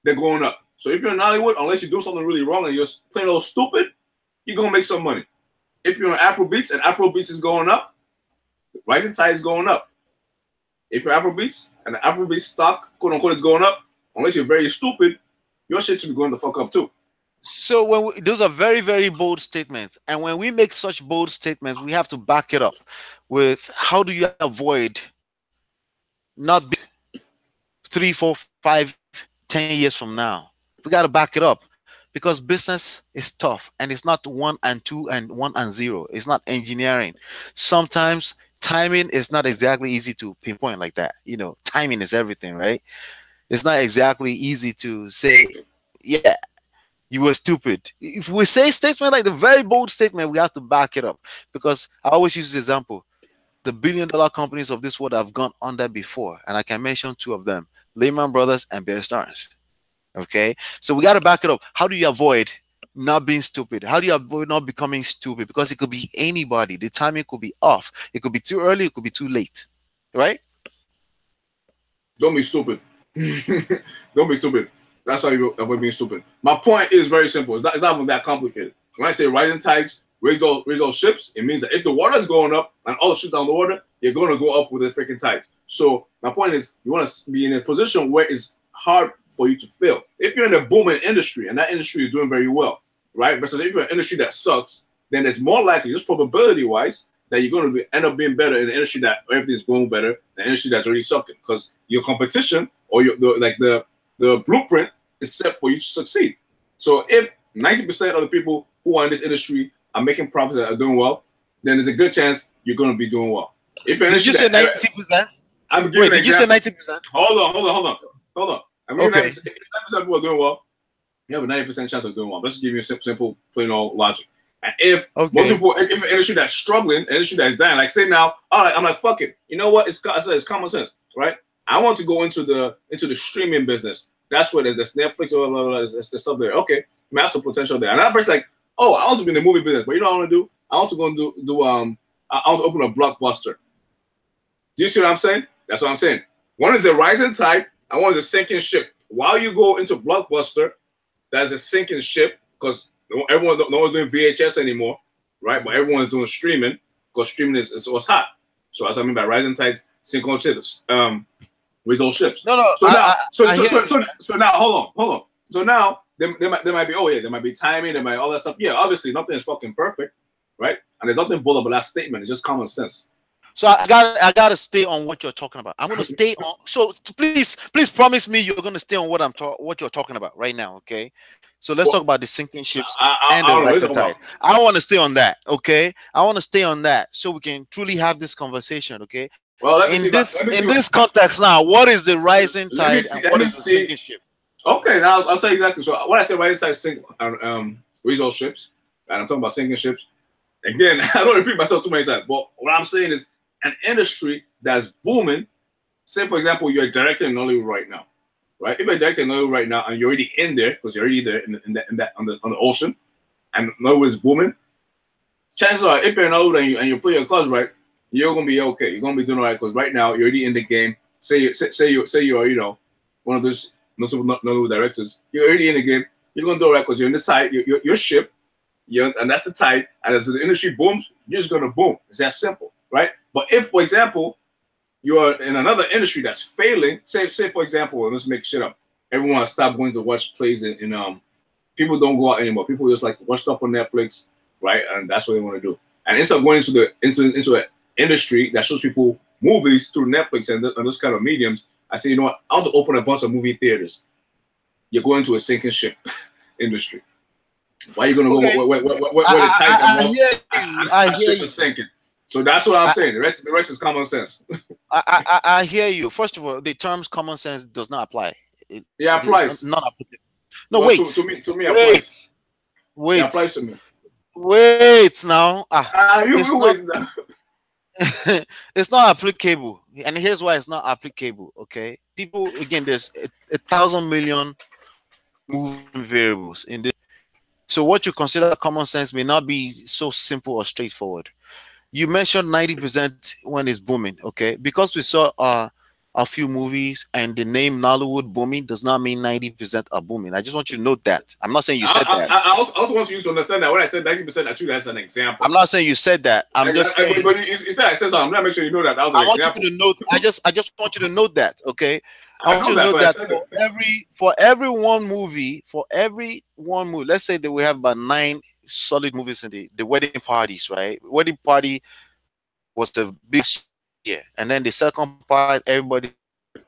They're going up. So if you're in Nollywood, unless you do something really wrong and you're playing a little stupid, you're going to make some money. If you're in Afrobeats and Afrobeats is going up, rising tide is going up. If you're Afrobeats and the Afrobeats stock, quote unquote, is going up, unless you're very stupid, your shit should be going the fuck up too. So those are very, very bold statements. And when we make such bold statements, we have to back it up with how do you avoid not being 3, 4, 5, 10 years from now. We got to back it up because business is tough and it's not 1 and 2 and 1 and 0. It's not engineering. Sometimes timing is not exactly easy to pinpoint like that. You know, timing is everything, right? It's not exactly easy to say, yeah, you were stupid. If we say statement like the very bold statement, we have to back it up because I always use this example. The billion-dollar companies of this world have gone under before, and I can mention 2 of them, Lehman Brothers and Bear Stearns. Okay, so we got to back it up. How do you avoid not being stupid? How do you avoid not becoming stupid? Because it could be anybody. The timing could be off. It could be too early. It could be too late. Right? Don't be stupid. Don't be stupid. That's how you avoid being stupid. My point is very simple. It's not that complicated. When I say rising tides raise all ships, it means that if the water is going up and all the shit down the water, you're going to go up with the freaking tides. So my point is, you want to be in a position where it's hard for you to fail. If you're in a booming industry and that industry is doing very well, right? Versus if you're in an industry that sucks, then it's more likely, just probability-wise, that you're going to end up being better in an industry that everything's going better than an industry that's already sucking. Because your competition or the blueprint is set for you to succeed. So if 90% of the people who are in this industry are making profits that are doing well, then there's a good chance you're going to be doing well. If did you say 90%? Wait, did you say 90%? Hold on. I mean, okay. If 90% of people are doing well, you have a 90% chance of doing well. Let's just give you a simple, plain old logic. And if most people, if an industry that's struggling, an industry that's dying, like say now, all right, I'm like, fuck it. You know what? It's common sense, right? I want to go into the streaming business. That's where there's Netflix or blah, blah, blah, there's the stuff there. Okay, massive potential there. And that person's like, oh, I want to be in the movie business, but you know what I want to do? I want to go and I want to open a blockbuster. Do you see what I'm saying? That's what I'm saying. One is a rising tide, and one is a sinking ship. While you go into blockbuster, that's a sinking ship because no one's doing VHS anymore, right? But everyone's doing streaming because streaming is what's hot. So that's what I mean by rising tides, sinking ships. With those ships. No. So now, hold on. So now there might be there might be timing, there might all that stuff. Yeah, obviously nothing is fucking perfect, right? And there's nothing bold about that statement. It's just common sense. So I gotta stay on what you're talking about. I'm gonna stay on. So please promise me you're gonna stay on what you're talking about right now. Okay. So let's talk about the sinking ships and the rising tide. I want to stay on that. Okay. I want to stay on that so we can truly have this conversation. Okay. Well, in this context now, what is the rising tide and what is the sinking ship? Okay, now I'll say exactly. So when I say rising tide, raise all ships, and I'm talking about sinking ships. Again, I don't repeat myself too many times, but what I'm saying is an industry that's booming. Say, for example, you're a director in Nollywood right now, right? If you're a director in Nollywood right now and you're already in there because you're already there in that on the ocean, and Nollywood is booming, chances are if you're in Nollywood and you put your cards right, you're gonna be okay. You're gonna be doing all right because right now you're already in the game. Say you're one of those notable Nollywood directors. You're already in the game. You're gonna do all right because you're in the side. Your ship. Yeah, and that's the type. And as the industry booms, you're just gonna boom. It's that simple, right? But if, for example, you're in another industry that's failing, say for example, let's make shit up. Everyone stopped going to watch plays in people don't go out anymore. People just like watch stuff on Netflix, right? And that's what they want to do. And instead of going into an industry that shows people movies through Netflix and those kind of mediums, I say, you know what? I want to open a bunch of movie theaters. You're going to a sinking ship industry. Why are you gonna go where the tide I hear you sinking? So that's what I'm saying. The rest is common sense. I hear you. First of all, the terms common sense does not apply. It applies. Not applicable. No, well, wait. To me, applies. Wait. It applies to me. Wait now. It's not applicable, and here's why it's not applicable. Okay, people, again, there's 1,000 million moving variables in this. So what you consider common sense may not be so simple or straightforward. You mentioned 90% when it's booming, okay? Because we saw a few movies and the name Nollywood booming does not mean 90% are booming. I just want you to note that. I'm not saying you said that. I also want you to understand that when I said 90%, I treat that as an example. I'm not saying you said that. I'm just saying. But you said I said something. I'm gonna make sure you know that. That was an example. You to note. I just want you to note that, okay? I want you to know that for every one movie, let's say that we have about 9 solid movies in the wedding parties, right? Wedding Party was the biggest year, and then the second part, everybody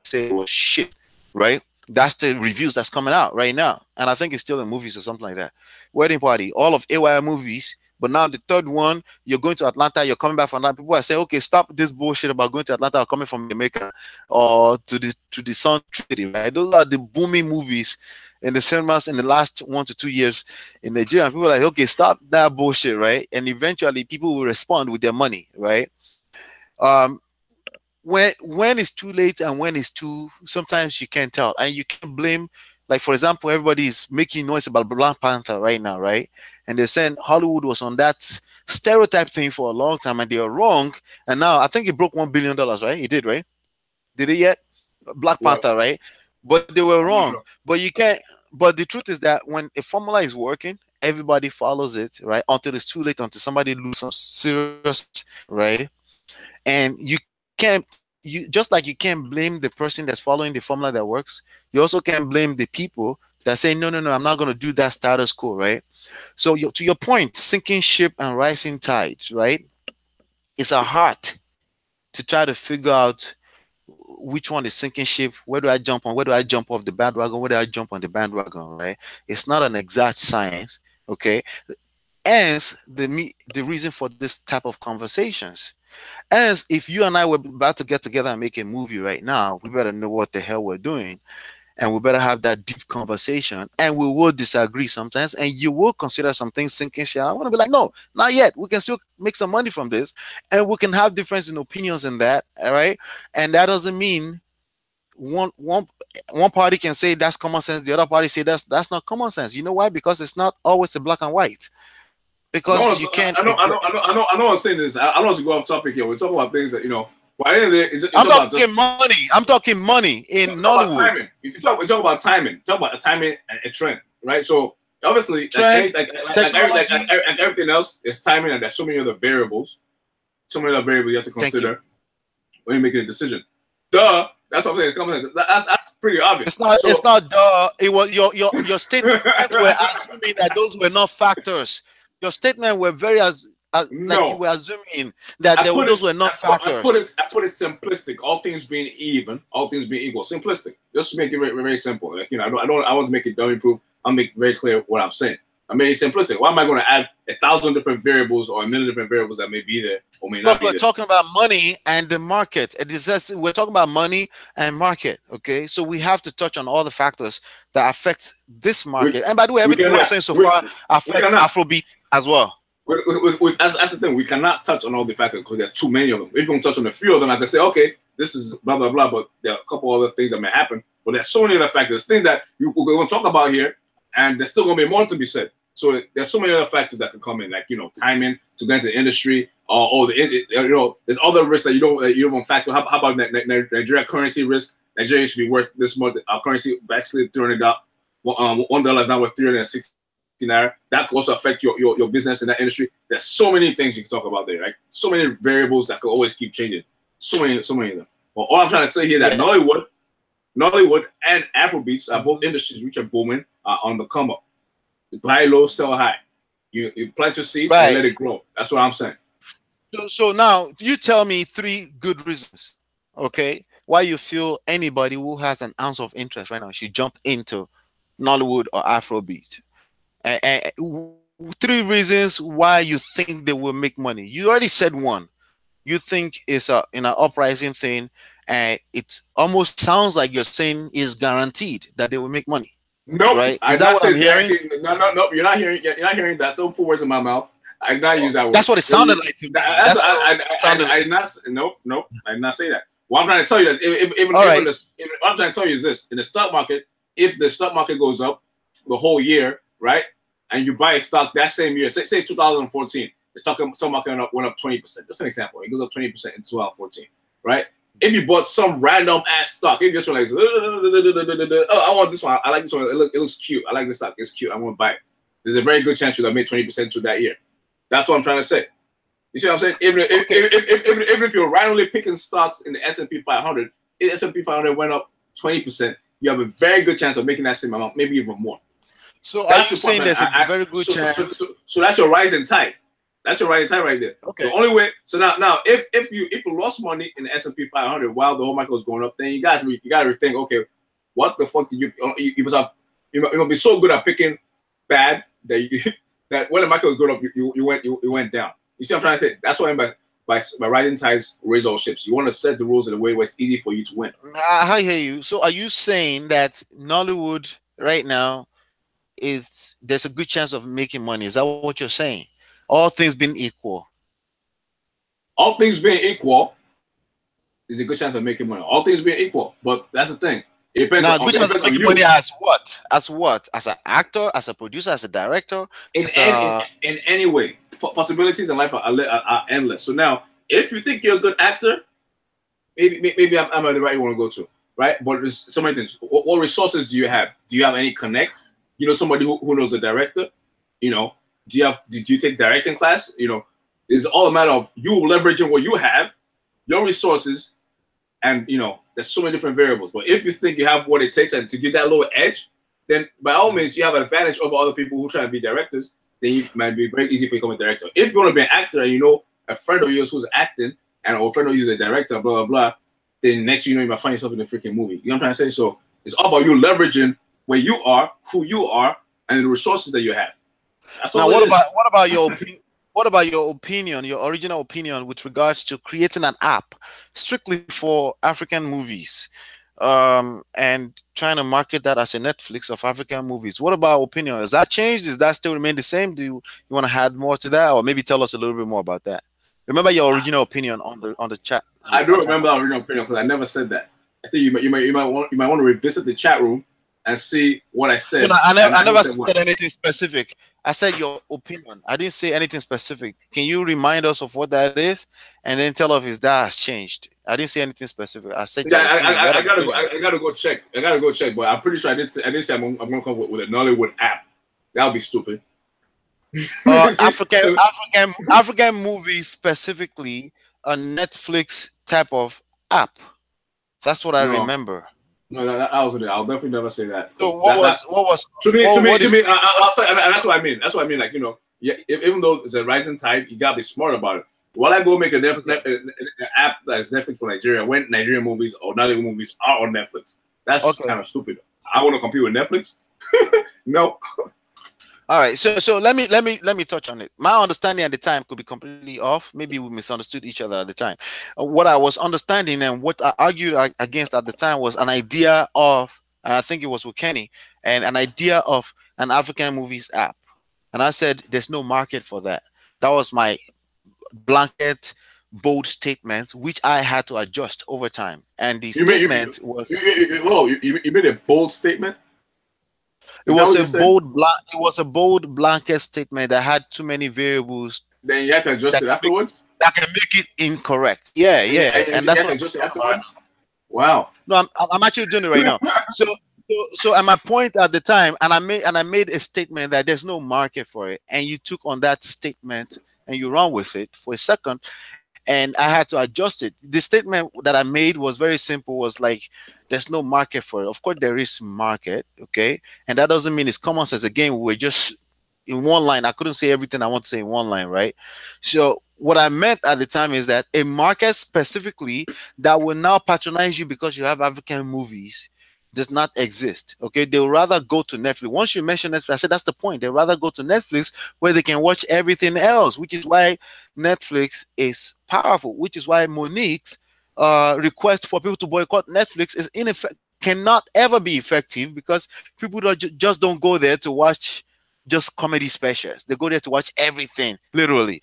said was shit, right? That's the reviews that's coming out right now, and I think it's still in movies or something like that. Wedding Party, all of AY movies. But now the third one, you're going to Atlanta, you're coming back from Atlanta. People are saying, okay, stop this bullshit about going to Atlanta or coming from Jamaica or to the Sun City, right? Those are the booming movies in the cinemas in the last 1 to 2 years in Nigeria. And people are like, okay, stop that bullshit, right? And eventually people will respond with their money, right? When it's too late and when it's sometimes you can't tell. And you can't blame, like, for example, everybody is making noise about Black Panther right now, right? And they're saying Hollywood was on that stereotype thing for a long time and they are wrong. And now I think it broke $1 billion, right? It did, right? Did it yet? Black Panther, right? But they were wrong. But you can't. But the truth is that when a formula is working, everybody follows it, right? Until it's too late, until somebody loses some serious, right? And you can't. Just like you can't blame the person that's following the formula that works, you also can't blame the people that say, no, I'm not going to do that status quo, right? So to your point, sinking ship and rising tides, right? It's a heart to try to figure out which one is sinking ship. Where do I jump on? Where do I jump off the bandwagon? Where do I jump on the bandwagon, right? It's not an exact science, okay? Hence the reason for this type of conversations. As if you and I were about to get together and make a movie right now, we better know what the hell we're doing. And we better have that deep conversation. And we will disagree sometimes. And you will consider some things sinking ship. I want to be like, no, not yet. We can still make some money from this. And we can have difference in opinions in that. All right. And that doesn't mean one party can say that's common sense. The other party say that's not common sense. You know why? Because it's not always a black and white. Because you can't. I know I'm saying this. I don't want to go off topic here. We're talking about things that, Well, I'm talking money. I'm talking money in Nollywood. We talk about timing. Talk about a timing and a trend, right? So obviously, like everything else, it's timing, and there's so many other variables. So many other variables you have to consider when you're making a decision. Duh. That's what I'm saying. That's pretty obvious. It's not duh. It was your statement were assuming that those were not factors. Your statement were very like you were assuming that those were not factors. I put it simplistic. All things being even, all things being equal. Simplistic. Just to make it very, very simple. Like, I want to make it dummy proof. I'll make very clear what I'm saying. I mean, it's simplistic. Why am I going to add 1,000 different variables or 1,000,000 different variables that may be there or may not be there? We're talking about money and the market. We're talking about money and market. Okay, so we have to touch on all the factors that affect this market. And by the way, everything we're saying so far affects Afrobeat as well. That's the thing. We cannot touch on all the factors because there are too many of them. If you can touch on a few of them, I can say, okay, this is blah blah blah. But there are a couple other things that may happen. But there's so many other factors, things that we're going to talk about here, and there's still going to be more to be said. So there's so many other factors that can come in, like timing to get into the industry, there's other risks that you don't factor. How about Nigeria currency risk? Nigeria should be worth this much. Our currency actually turned up. $1 is now worth 360 naira. That could also affect your business in that industry. There's so many things you can talk about there, right? So many variables that could always keep changing. So many of them. But all I'm trying to say here that Nollywood and Afrobeats are both industries which are booming, on the come up. You buy low, sell high. You plant your seed and let it grow. That's what I'm saying. So now you tell me 3 good reasons, okay, why you feel anybody who has an ounce of interest right now should jump into Nollywood or Afrobeat. And 3 reasons why you think they will make money. You already said one. You think it's an uprising thing, and it almost sounds like you're saying is guaranteed that they will make money. Nope. Right? Is that what I'm hearing? No. You're not hearing. You're not hearing that. Don't put words in my mouth. I did not use that word. That's what it sounded like to me. I did not. Nope. I did not say that. What I'm trying to tell you is, what I'm trying to tell you is this: in the stock market, if the stock market goes up the whole year, right, and you buy a stock that same year, say 2014, the stock market went up 20%. Just an example. It goes up 20% in 2014, right? If you bought some random ass stock, you just were like, oh, I want this one. I like this one. It looks cute. I like this stock. It's cute. I want to buy it. There's a very good chance you'll have made 20% to that year. That's what I'm trying to say. You see what I'm saying? Even if you're randomly picking stocks in the S&P 500, if the S&P 500 went up 20%, you have a very good chance of making that same amount, maybe even more. So are you saying there's a very good chance? So that's your rising tide. That's your rising tide right there. Okay. The only way. So now, if you lost money in the S&P 500 while the whole market was going up, then you got to rethink. Okay, what the fuck did you must be so good at picking bad that that when the market was going up, you went down. You see what I'm trying to say? That's what I mean by rising tides raise all ships. You want to set the rules in a way where it's easy for you to win. I hear you. So are you saying that Nollywood right now there's a good chance of making money? Is that what you're saying? All things being equal. All things being equal, there's a good chance of making money. All things being equal, but that's the thing. It depends on making money as what? As what? As an actor, as a producer, as a director? In any way. Possibilities in life are endless. So now, if you think you're a good actor, maybe I'm the right one to go to, right? But there's so many things. What resources do you have? Do you have any connect? Somebody who knows the director? Do you take directing class? It's all a matter of you leveraging what you have, your resources, and there's so many different variables. But if you think you have what it takes and to get that little edge, then by all means you have an advantage over other people who try to be directors. Then it might be very easy for you to become a director. If you want to be an actor and a friend of yours who's acting and a friend of yours is a director, blah blah blah, then next you might find yourself in a freaking movie. You know what I'm trying to say? So it's all about you leveraging where you are, who you are, and the resources that you have. That's now, what about your opinion? What about your opinion, your original opinion, with regards to creating an app strictly for African movies, and trying to market that as a Netflix of African movies? What about opinion? Has that changed? Does that still remain the same? Do you want to add more to that, or maybe tell us a little bit more about that? Remember your original opinion on the chat. I do remember our original opinion because I never said that. I think you might want to revisit the chat room and see what I said. No, I never said anything specific. I said your opinion. I didn't say anything specific. Can you remind us of what that is, and then tell us if that has changed? I didn't say anything specific. I said I gotta go check. But I'm pretty sure I didn't say I'm gonna come with a Nollywood app. That would be stupid. African movies, specifically a Netflix type of app. That's what I remember. No, I'll definitely never say that. So what was to me? I'll say, and that's what I mean. That's what I mean. Like even though it's a rising tide, you gotta be smart about it. While I go make an app that's Netflix for Nigeria, when Nigerian movies or Nollywood movies are on Netflix, that's kind of stupid. I want to compete with Netflix. No. All right, so let me touch on it. My understanding at the time could be completely off. Maybe we misunderstood each other at the time. What I was understanding and what I argued against at the time was an idea of, and I think it was with Kenny, and an idea of an African movies app. And I said there's no market for that. That was my blanket bold statement, which I had to adjust over time. And the You made statement was you made a bold statement. it Is that was what you a said? bold blanket statement that had too many variables Then you had to adjust that it can make afterwards. it incorrect. Yeah, And yeah, and you that's had to what adjust it I'm talking about. afterwards. Wow. No, I'm actually doing it right now. So at my point at the time, and I made a statement that there's no market for it, and you took on that statement and you run with it for a second, and I had to adjust it. The statement that I made was very simple. Was like, there's no market for it. Of course, there is market, okay, and that doesn't mean it's common sense. Again, we're just in one line. I couldn't say everything I want to say in one line, right? So what I meant at the time is that a market specifically that will now patronize you because you have African movies does not exist. Okay, they'll rather go to Netflix. Once you mention Netflix, I said that's the point. They'd rather go to Netflix where they can watch everything else, which is why Netflix is powerful, which is why Monique's request for people to boycott Netflix is cannot ever be effective because people just don't go there to watch just comedy specials. They go there to watch everything, literally,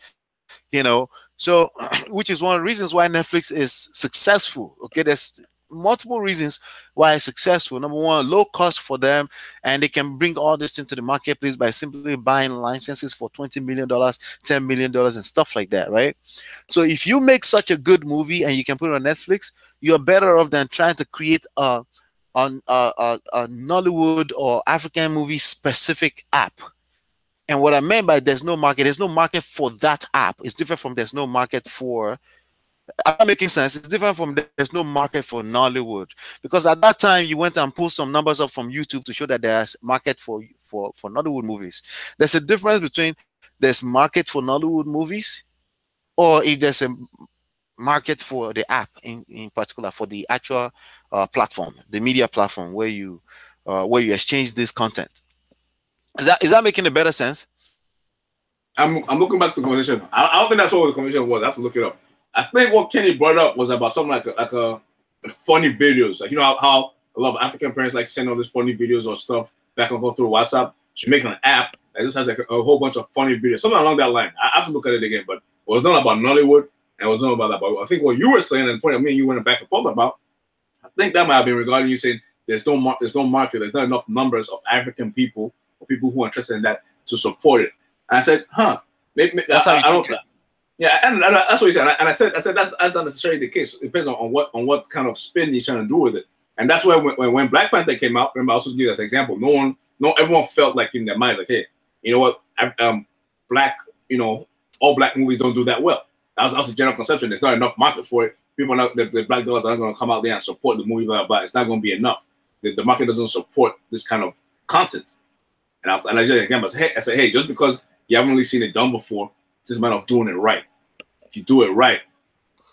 So, which is one of the reasons why Netflix is successful. Okay, there's multiple reasons why it's successful. Number one, low cost for them, and they can bring all this into the marketplace by simply buying licenses for $20 million, $10 million, and stuff like that, right? So, if you make such a good movie and you can put it on Netflix, you're better off than trying to create a Nollywood or African movie specific app. And what I meant by there's no market for that app. It's different from there's no market for, I'm not making sense. It's different from there's no market for Nollywood. Because at that time you went and pulled some numbers up from YouTube to show that there's market for Nollywood movies. There's a difference between there's market for Nollywood movies or if there's a market for the app in particular, for the actual platform, the media platform where you exchange this content. Is that making a better sense? I'm looking back to the conversation. I don't think that's what the conversation was. I have to look it up. I think what Kenny brought up was about something like a funny videos. Like, how a lot of African parents like send all these funny videos or stuff back and forth through WhatsApp. Should make an app that just has like a whole bunch of funny videos, something along that line. I have to look at it again, but it was not about Nollywood and it was not about that. But I think what you were saying and the point of me and you went back and forth about, I think that might have been regarding you saying there's no market, there's not enough numbers of African people or people who are interested in that to support it. And I said, maybe that's how you think it. Yeah, and that's what he said. And I said that's not necessarily the case. It depends on what kind of spin he's trying to do with it. And that's why when Black Panther came out, remember I also give as an example. Everyone felt like in their mind like, hey, you know what, all black movies don't do that well. That was the general conception. There's not enough market for it. People are not, the black dollars are not going to come out there and support the movie, blah, blah, blah. It's not going to be enough. The market doesn't support this kind of content. And I just again, I said, hey, just because you haven't really seen it done before, it's just a matter of doing it right. If you do it right,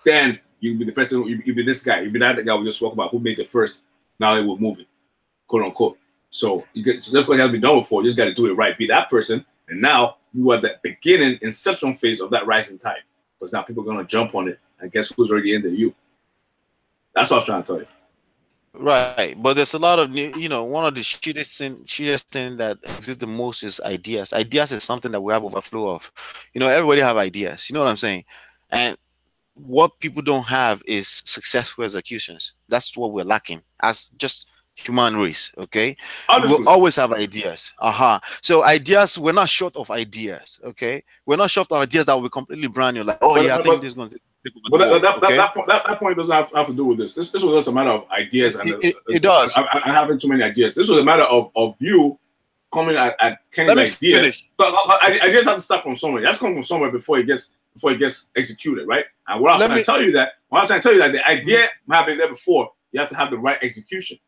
then you'll be the person. You'll be this guy. You'll be that guy we just spoke about who made the first Nollywood movie, quote unquote. So just because it hasn't been done before, you just got to do it right. Be that person, and now you are the beginning, inception phase of that rising tide. Because now people are gonna jump on it, and guess who's already in there? You. That's what I was trying to tell you. Right, but there's a lot of one of the shittiest thing that exists the most is ideas. Ideas is something that we have overflow of. Everybody have ideas. You know what I'm saying? And what people don't have is successful executions. That's what we're lacking as just human race. Okay, we'll always have ideas. So ideas, we're not short of ideas. Okay, we're not short of ideas that will be completely brand new. Like, I think this is going to. But that point doesn't have to do with this. This was just a matter of ideas. It does. I having too many ideas. This was a matter of you coming at Kenny's idea. I just have to start from somewhere. That's coming from somewhere before it gets executed, right? And what I was trying to tell you that the idea might have been there before. You have to have the right execution.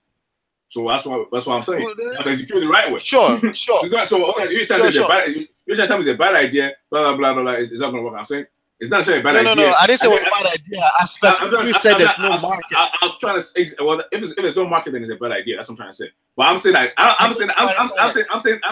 So that's what I'm saying. You have to execute it the right way. Sure. So you're trying to tell me it's a bad idea. Blah blah blah blah. It's not going to work. I'm saying. It's not saying a bad idea. No. I didn't say it was a bad idea. I specifically said there's no market. I was trying to say, well, if there's no market, then it's a bad idea. That's what I'm trying to say. But I'm saying I'm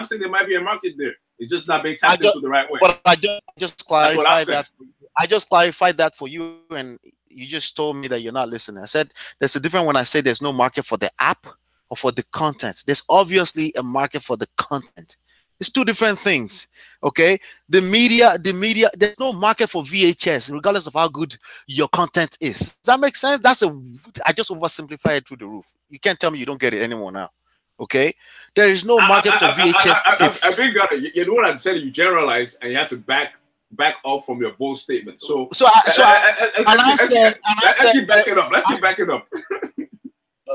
saying there might be a market there. It's just not being tapped into the right way. But I just clarified that. I just clarified that for you, and you just told me that you're not listening. I said there's a difference when I say there's no market for the app or for the content. There's obviously a market for the content. It's two different things. Okay, the media, there's no market for VHS, regardless of how good your content is. Does that make sense? I just oversimplify it through the roof. You can't tell me you don't get it anymore now. Okay, there is no market for VHS tapes. I think you know what I said. You generalize and you have to back off from your bold statement. Let's keep backing up. Let's keep backing up.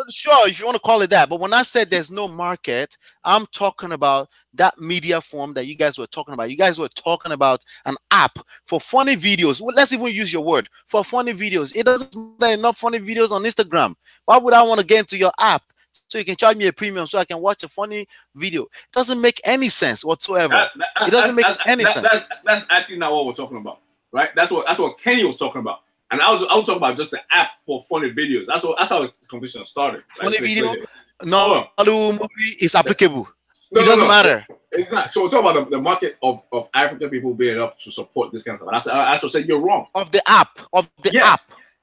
Sure, if you want to call it that. But when I said there's no market, I'm talking about that media form that you guys were talking about. You guys were talking about an app for funny videos. Well, let's even use your word for funny videos. It doesn't matter enough funny videos on Instagram. Why would I want to get into your app so you can charge me a premium so I can watch a funny video? It doesn't make any sense whatsoever. It doesn't make any sense. That's actually not what we're talking about, right? That's what Kenny was talking about. And I was talking about just the app for funny videos. That's how the conversation started. Funny video? No, Hollywood movie is applicable. It doesn't matter. It's not. So we're talking about the market of African people being enough to support this kind of stuff. I also said you're wrong. Of the app.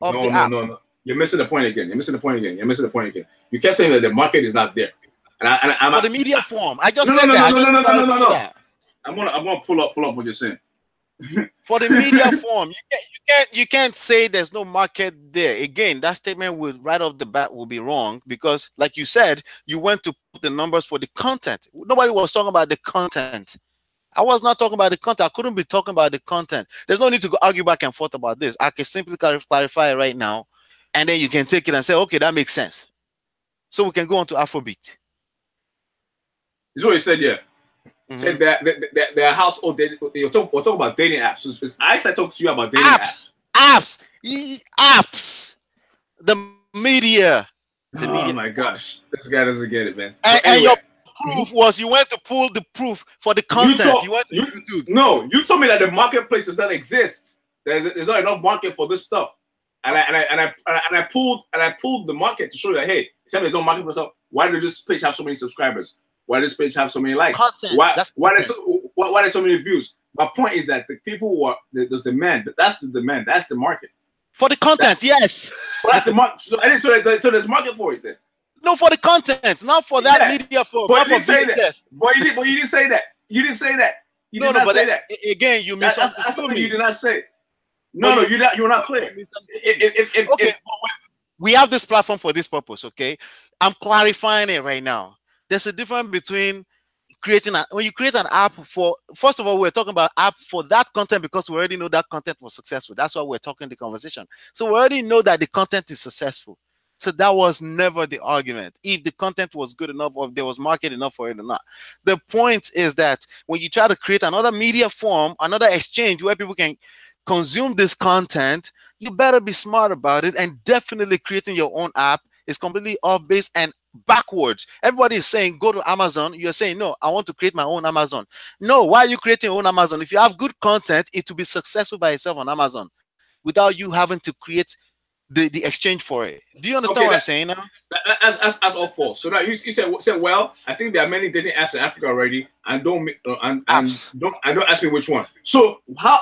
No. You're missing the point again. You kept saying that the market is not there. And I'm for the media form. I just said that. No. I'm gonna pull up what you're saying. For the media form, you can't say there's no market there. Again, that statement would right off the bat will be wrong because, like you said, you went to put the numbers for the content. Nobody was talking about the content. I was not talking about the content. I couldn't be talking about the content. There's no need to go argue back and forth about this. I can simply clarify it right now, and then you can take it and say, okay, that makes sense. So we can go on to Afrobeat. This is what he said, yeah. Said that their household dating. We're talking about dating apps. I said talk to you about dating apps. Apps. The media. Oh my gosh, this guy doesn't get it, man. And your proof was you went to pull the proof for the content. You went to YouTube. No, you told me that the marketplace does not exist. There's not enough market for this stuff. And I pulled the market to show you that hey, there's no market for stuff. Why did this page have so many subscribers? Why does this page have so many likes? Why there's so many views? My point is that the people there's demand. That's the demand. That's the market. For the content, yes. Well, that's the market. So there's market for it then. No, for the content, not for that media form. But you didn't say that. But you didn't say that. You didn't say that. You did not say that. Again, you misunderstood me. That's something you did not say. No, you're not clear. Okay, we have this platform for this purpose. Okay, I'm clarifying it right now. There's a difference between when you create an app for, first of all, we're talking about app for that content because we already know that content was successful. That's why we're talking the conversation. So we already know that the content is successful. So that was never the argument. If the content was good enough or if there was market enough for it or not. The point is that when you try to create another media form, another exchange where people can consume this content, you better be smart about it, and definitely creating your own app is completely off base and backwards. Everybody is saying go to Amazon. You're saying no, I want to create my own Amazon. No, why are you creating your own Amazon? If you have good content, it will be successful by itself on Amazon without you having to create the exchange for it. Do you understand what I'm saying now? That's all false. So now you said well, I think there are many dating apps in Africa already, and don't ask me which one. So how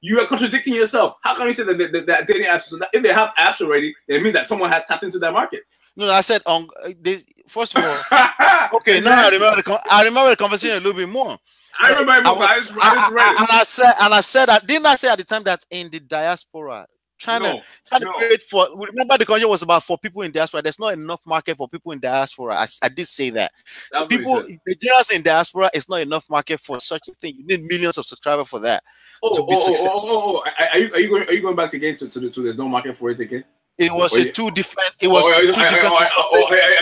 you are contradicting yourself. How can you say that dating apps? So that if they have apps already, it means that someone had tapped into that market. No, I said first of all. Okay, exactly. Now I remember the conversation a little bit more. I remember it more. I said that didn't I say at the time that in the diaspora, trying to create for. Remember the conversation was about for people in diaspora. There's not enough market for people in diaspora. I did say that. People, the Nigerians in diaspora, it's not enough market for such a thing. You need millions of subscribers for that to be successful. Are you going back again to there's no market for it again? It was two different. It was two different. Are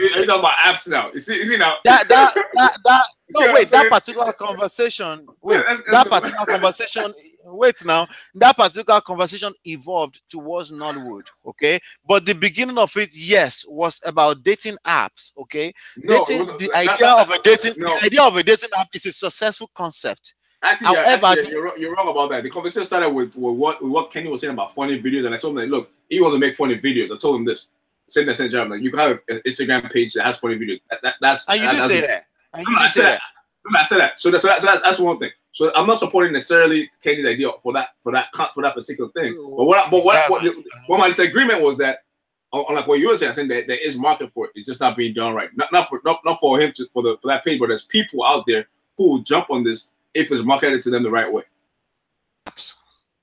you talking about apps now? Is it now? That particular conversation. That particular conversation evolved towards NOLLYWOOD. Okay, but the beginning of it, yes, was about dating apps. Okay, the idea of a dating app is a successful concept. Actually, you're wrong about that. The conversation started with what Kenny was saying about funny videos, and I told him that look, he wants to make funny videos. I told him this. Same job. Like you can have an Instagram page that has funny videos. You did say that. I said that. So that's one thing. So I'm not supporting necessarily Kenny's idea for that particular thing. But what my disagreement was that unlike what you were saying that there is market for it. It's just not being done right. Not for him for that page, but there's people out there who will jump on this if it's marketed to them the right way.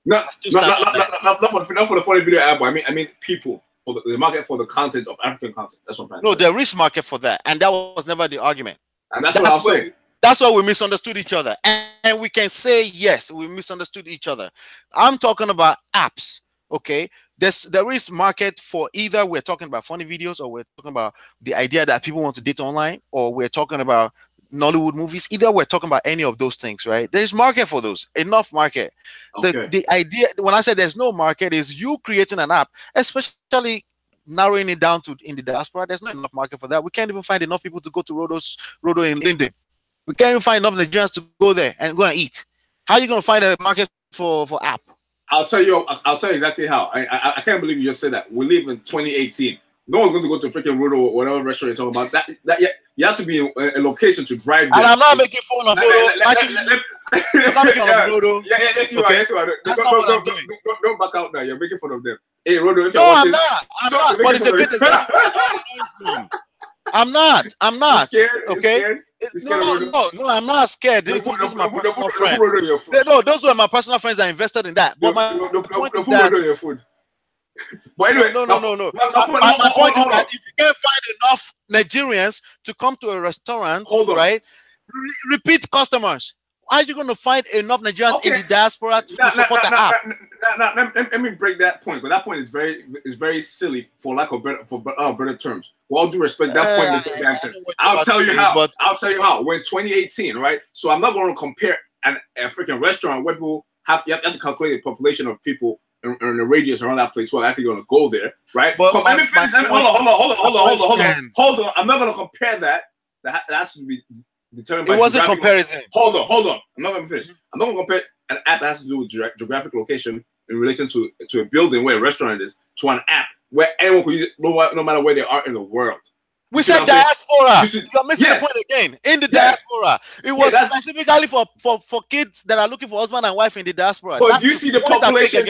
Not for the funny video ad, but I mean people for the market for the content of African content. That's what I'm trying to say. There is market for that, and that was never the argument. And that's what I was saying. That's why we misunderstood each other, and we can say yes, we misunderstood each other. I'm talking about apps. Okay, there is market for either we're talking about funny videos, or we're talking about the idea that people want to date online, or we're talking about Nollywood movies. Either we're talking about any of those things, right? There's market for those, enough market. Okay. The idea when I said there's no market is you creating an app, especially narrowing it down to in the diaspora. There's not enough market for that. We can't even find enough people to go to Rodo in Linden. We can't even find enough Nigerians to go there and go and eat. How are you going to find a market for app? I'll tell you exactly how. I can't believe you just said that. We live in 2018. No one's going to go to freaking Rodo or whatever restaurant you're talking about. That you have to be in a location to drive there. And I'm not making fun of Rodo. I'm not making fun of Rodo. Yes, you are. Yes, you are. Don't back out now. You're making fun of them. Hey, Rodo, if you're watching, I'm not. But it's a good example. I'm not. You're scared? Okay. You're scared? No, I'm not scared. This is my personal friends. No, those were my personal friends that invested in that. But my point is that. But anyway, no. My point is that if you can't find enough Nigerians to come to a restaurant, right? Repeat customers. How are you going to find enough Nigerians in the diaspora to support the app? Let me break that point. But that point is very silly for lack of better terms. With all due respect, that point makes no damn sense. I'll tell you how. I'll tell you how. We're in 2018, right? So I'm not going to compare a freaking restaurant where people have to calculate the population of people in the radius around that place who are actually going to go there, right? But let me finish. Hold on. I'm not going to compare that. That has to be determined by. It wasn't comparison. Hold on. I'm not going to finish. I'm not going to compare an app that has to do with geographic location in relation to a building where a restaurant is to an app where anyone can use it no matter where they are in the world. We said diaspora. You're missing the point again. In the diaspora, it was specifically for kids that are looking for husband and wife in the diaspora. But do you see the population?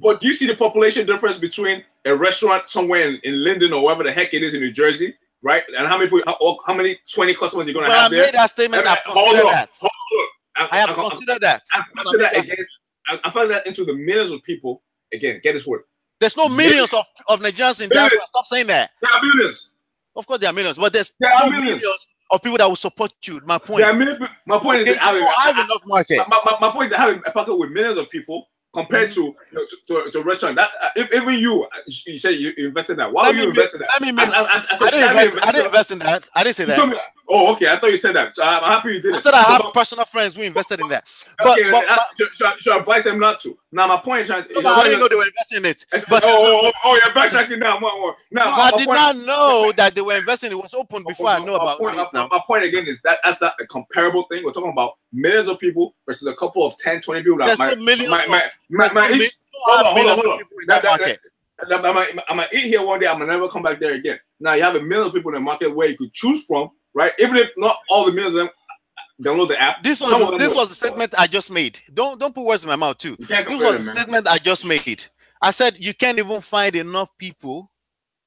But do you see the population difference between a restaurant somewhere in Linden or wherever the heck it is in New Jersey, right? And how many 20 customers you're going to have there? I made that statement. I've considered that. I have considered that. I factor that into the millions of people. Again, get this word. There's no millions of Nigerians in diaspora. Stop saying that. There are millions. Of course, there are millions, but there's no millions of people that will support you. My point. My point is that I have enough market. My point is that having a pocket with millions of people compared to a restaurant. That even you said you invested in that. Why would you invest in that? I didn't invest in that. I didn't say that. Oh, okay. I thought you said that. So I'm happy you did it. I said I have personal friends who invested in that. But should I advise them not to? Now my point is, I didn't know they were investing in it. But you're backtracking now. I did not know that they were investing. It was open before I know about it. My point again is that's not a comparable thing. We're talking about millions of people versus a couple of 10, 20 people. There's no millions. Hold on. I'm gonna eat here one day. I'm gonna never come back there again. Now you have a million people in the market where you could choose from, right? Even if not all the millions of them download the app. This was the statement I just made. Don't put words in my mouth too. This was the statement I just made. I said you can't even find enough people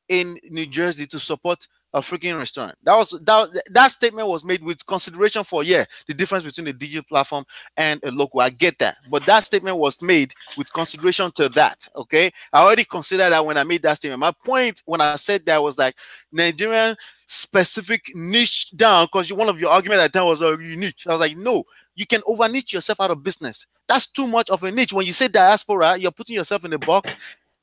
in New Jersey to support a freaking restaurant. That statement was made with consideration for the difference between a digital platform and a local. I get that, but that statement was made with consideration to that. Okay, I already considered that when I made that statement. My point when I said that was like Nigerian specific niche down, because one of your arguments at the time was niche. I was like, no, you can over niche yourself out of business. That's too much of a niche. When you say diaspora, you're putting yourself in a box.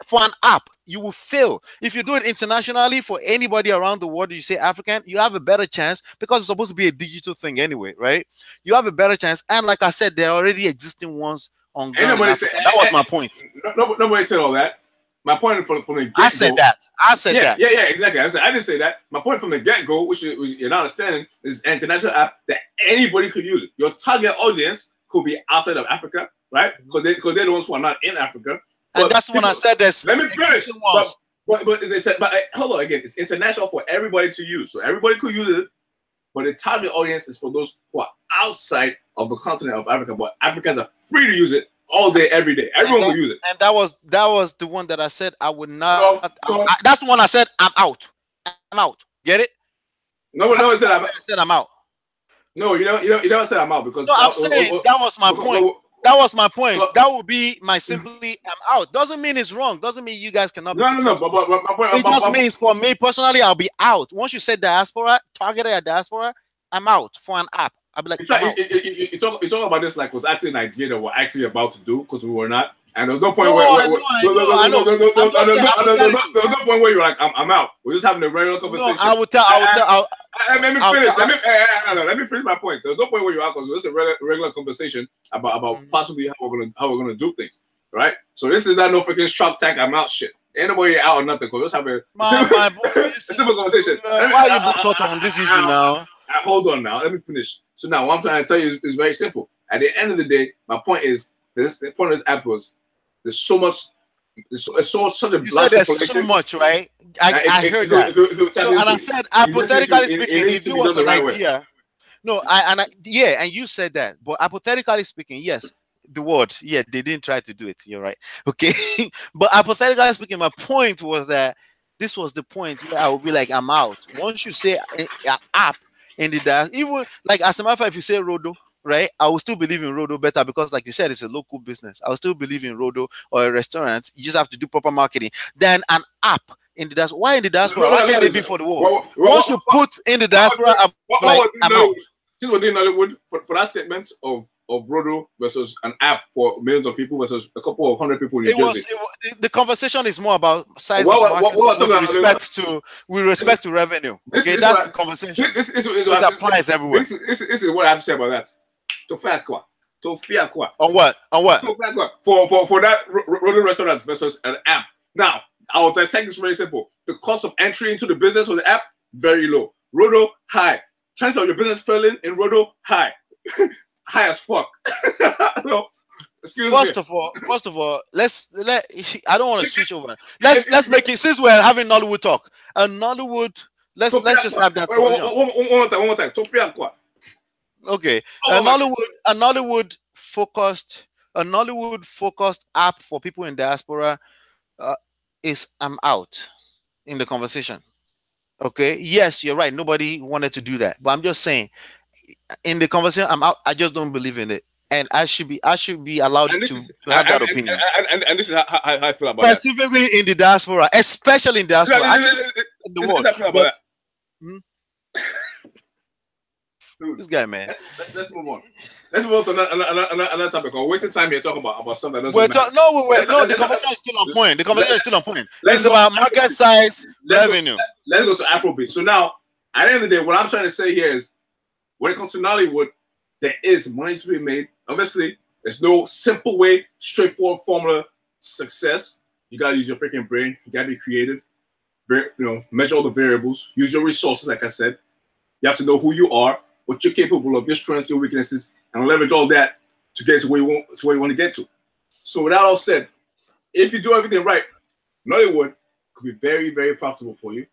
For an app, you will fail. If you do it internationally for anybody around the world, you say African, you have a better chance because it's supposed to be a digital thing anyway, right? You have a better chance. And like I said, there are already existing ones on ground. That was my point. Nobody said all that. My point from the get-go. I said that. Yeah, exactly. I didn't say that. My point from the get-go, which you're not understanding, is an international app that anybody could use it. Your target audience could be outside of Africa, right? Because they're the ones who are not in Africa. And that's when I said this. Let me finish. But hold on again. It's international for everybody to use, so everybody could use it. But the target audience is for those who are outside of the continent of Africa. But Africans are free to use it all day, every day. Everyone will use it. And that was the one that I said I would not. So, that's the one I said I'm out. I'm out. Get it? No one said I said I'm out. No, you never said I'm out because. No, I'm saying that was my point. That was my point. That would be my simply I'm out. Doesn't mean it's wrong. Doesn't mean you guys cannot be successful. But my point, it just means for me personally, I'll be out. Once you said diaspora, targeted at diaspora, I'm out for an app. I'll be like, you talk about this like was actually an idea that we're actually about to do because we were not. And there's no point where there's no point where you're like, I'm out. We're just having a regular conversation. No, I will tell. Let me finish. Let me finish my point. There's no point where you're out because it's a regular conversation about possibly how we're gonna do things, right? So this is not no freaking Shark Tank. I'm out shit. Ain't nobody out or nothing. Because let's have a simple conversation. Why you both on this issue now? Hold on now. Let me finish. So now what I'm trying to tell you is very simple. At the end of the day, my point is the point of this app was there's so much. It's such a you said there's so much, right? I heard that. And I said, hypothetically speaking, if it was an idea, and you said that. But hypothetically speaking, yes, the word, yeah, they didn't try to do it. You're right. Okay, but hypothetically speaking, my point was that this was the point where I would be like, I'm out. Once you say an app in the dance, even like as a matter of fact, if you say Rodo, right, I will still believe in Rodo better because, like you said, it's a local business. I will still believe in Rodo or a restaurant. You just have to do proper marketing. Then an app in the diaspora. Why in the diaspora? Why can't it be for the world? Once you put in the diaspora, I'm out. This was in NOLLYWOOD for that statement of Rodo versus an app for millions of people versus a couple of hundred people in New Jersey. The conversation is more about size of market with respect to revenue. Okay, that's the conversation. This applies everywhere. This is what I have to say about that. To faire quoi? On what? For that Rodo restaurant versus an app. Now, I'll dissect this very simple. The cost of entry into the business of the app, very low. Rodo, high. Chance of your business failing in Rodo, high. High as fuck. No, First of all, I don't want to switch over. Let's make it, since we're having NOLLYWOOD talk. And NOLLYWOOD, let's just have that. One more time. To faire quoi? Okay, a NOLLYWOOD focused app for people in diaspora is I'm out in the conversation. Okay, yes, you're right. Nobody wanted to do that, but I'm just saying, in the conversation, I'm out. I just don't believe in it, and I should be allowed to have that opinion. And this is how I feel about that. Specifically in the diaspora, especially in diaspora, in the world. This guy, man. Let's move on. Let's move on to another topic. We're wasting time here talking about something that doesn't matter. No, the conversation is still on point. The conversation is still on point. It's about market size, revenue. Let's go to Afrobeat. So now, at the end of the day, what I'm trying to say here is, when it comes to NOLLYWOOD, there is money to be made. Obviously, there's no simple way, straightforward formula success. You gotta use your freaking brain. You gotta be creative. Measure all the variables. Use your resources, like I said. You have to know who you are, what you're capable of, your strengths, your weaknesses, and leverage all that to get to where you want to get to. So with that all said, if you do everything right, NOLLYWOOD could be very, very profitable for you.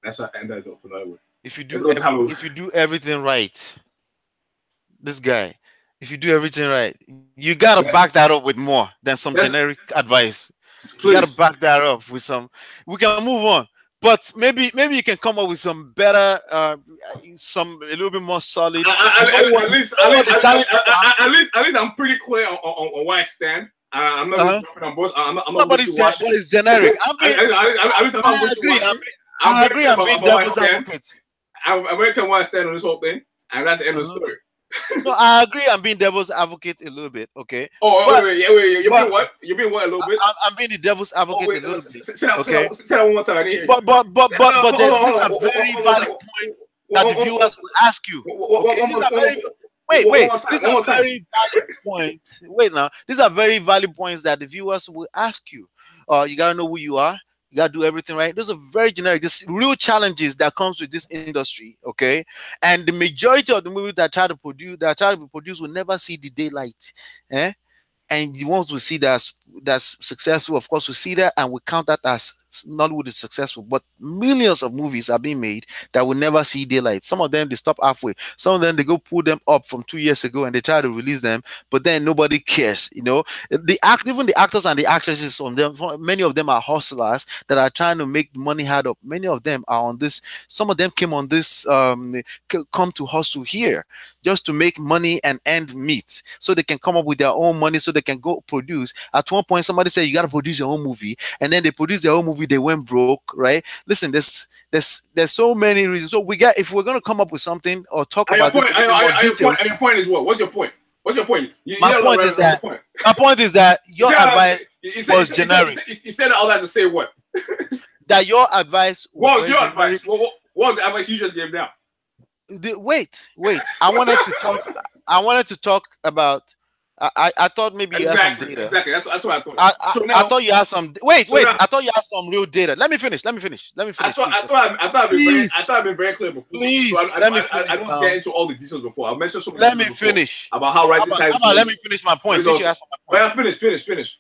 That's how I end that for NOLLYWOOD. If you do everything right, this guy, if you do everything right, you gotta back that up with more than some generic advice. Please. You gotta back that up with some. We can move on. But maybe you can come up with some better, a little bit more solid. At least I'm pretty clear on where I stand. I'm not jumping on both. I'm not. But it's generic. I agree. I'm being devil's advocate. I'm American where I stand on this whole thing, and that's the end of the story. No, I agree. I'm being devil's advocate a little bit. Okay. Wait. You're being what? You're being what a little bit? I'm being the devil's advocate a little bit. Say that one more time. I didn't hear you. But there's a very valid point that the viewers will ask you. Wait. These are very valid points. Wait now. These are very valid points that the viewers will ask you. You gotta know who you are. You gotta do everything right. Those are very generic. There's real challenges that comes with this industry, okay? And the majority of the movies that be produced will never see the daylight, And the ones we see that that's successful, of course, we see that and we count that as Nollywood is successful. But millions of movies are being made that will never see daylight. Some of them they stop halfway. Some of them they go pull them up from 2 years ago and they try to release them, but then nobody cares. You know, even the actors and the actresses on them, many of them are hustlers that are trying to make money hard up. Many of them are on this. Some of them came on this come to hustle here just to make money and end meet so they can come up with their own money so they can go produce. At one point, somebody said, you got to produce your own movie. And then they produced their own movie. They went broke, right? Listen, there's so many reasons. So if we're going to come up with something or talk about this. And your point is what? What's your point? What's your point? My point is that your advice was generic. You said all that to say what? That your advice was what was your advice? What was the advice you just gave now? Wait. I wanted to talk about. I thought maybe you had some data. Exactly. That's what I thought. I thought you had some. Wait. I thought you had some real data. Let me finish. I thought I've been very clear before. Please, so I don't get into all the details before. I mentioned so many. Let me finish about how rising tides. Let me finish my point. Since you asked my point. Finish.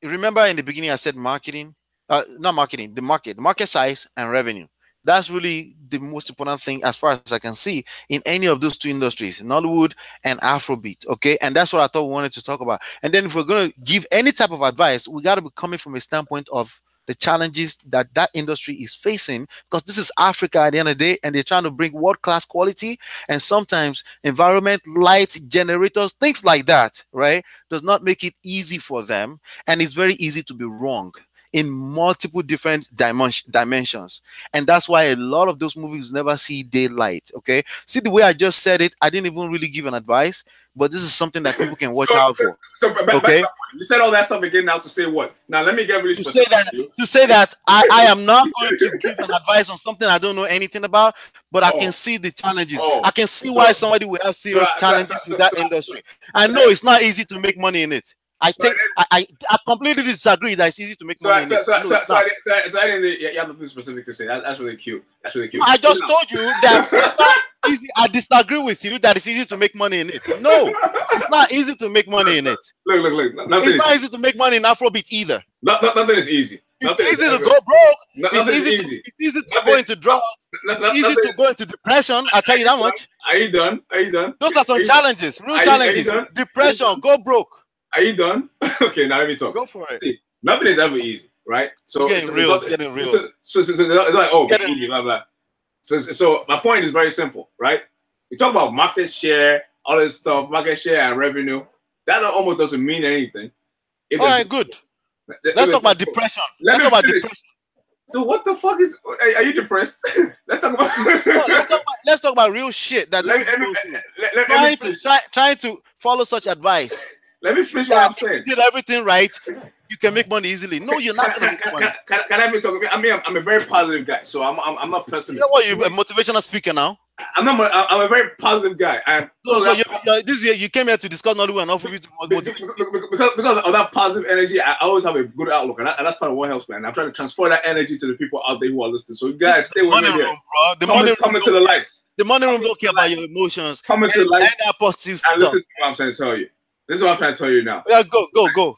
Remember in the beginning I said marketing, not marketing, the market size and revenue. That's really the most important thing as far as I can see in any of those two industries, Nollywood and Afrobeat. Okay. And that's what I thought we wanted to talk about. And then if we're going to give any type of advice, we got to be coming from a standpoint of the challenges that industry is facing, because this is Africa at the end of the day, and they're trying to bring world-class quality, and sometimes environment, light, generators, things like that, right, does not make it easy for them, and it's very easy to be wrong in multiple different dimensions. And that's why a lot of those movies never see daylight. Okay. See the way I just said it, I didn't even really give an advice, but this is something that people can watch out for. Okay. You said all that stuff again now to say what? Now let me get really specific. To say that I am not going to give an advice on something I don't know anything about, but I can see the challenges. I can see why somebody will have serious challenges with that industry. I know it's not easy to make money in it. I completely disagree that it's easy to make money. I didn't. You have nothing specific to say. That's really cute. I just told you that it's not easy. I disagree with you that it's easy to make money in it. No, it's not easy to make money in it. Look. It's not easy to make money in Afrobeat either. Nothing is easy. It's easy to go broke. It's easy to go into drugs. It's easy to go into depression. I'll tell you that much. Are you done? Those are some challenges, real challenges. Depression, go broke. Are you done? Okay, now let me talk. Go for it. See, nothing is ever easy, right? So it's getting real. It's getting real. So it's like, oh, easy, blah, blah. So my point is very simple, right? We talk about market share, all this stuff, market share and revenue. That almost doesn't mean anything. All right, good. Let's talk about depression. Let's talk about depression. Dude, what the fuck is? Are you depressed? Let's talk about. Let's talk about real shit. That trying to follow such advice. Let me finish what I'm saying. You did everything right. You can make money easily. No, you're not going to make money. Can I be talking? I mean, I'm a very positive guy, so I'm not pessimist. You know what? You're a motivational speaker now. I'm a very positive guy. This year you came here to discuss Nollywood and offer you to motivate. Because of that positive energy, I always have a good outlook, and that's part of what helps, man. I'm trying to transfer that energy to the people out there who are listening. So you guys stay with me here. Come into the lights. The money room don't care about your emotions. Come into the lights and positive stuff. And listen to what I'm trying to tell you. This is what I'm trying to tell you now. Yeah, go.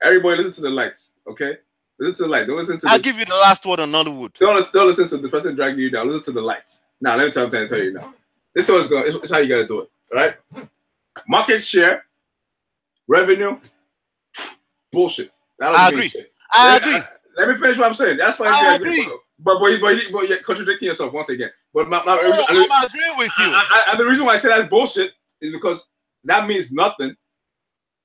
Everybody listen to the lights, okay? Listen to the light. Don't listen to I'll give you the last word on Nollywood. Don't listen to the person dragging you down. Listen to the lights. Now, let me tell you now. This is what's going. This is how you got to do it, all right? Market share, revenue, bullshit. I agree. Let me finish what I'm saying. That's fine. I agree. But you're contradicting yourself once again. But I'm agreeing with you. And the reason why I say that's bullshit is because that means nothing.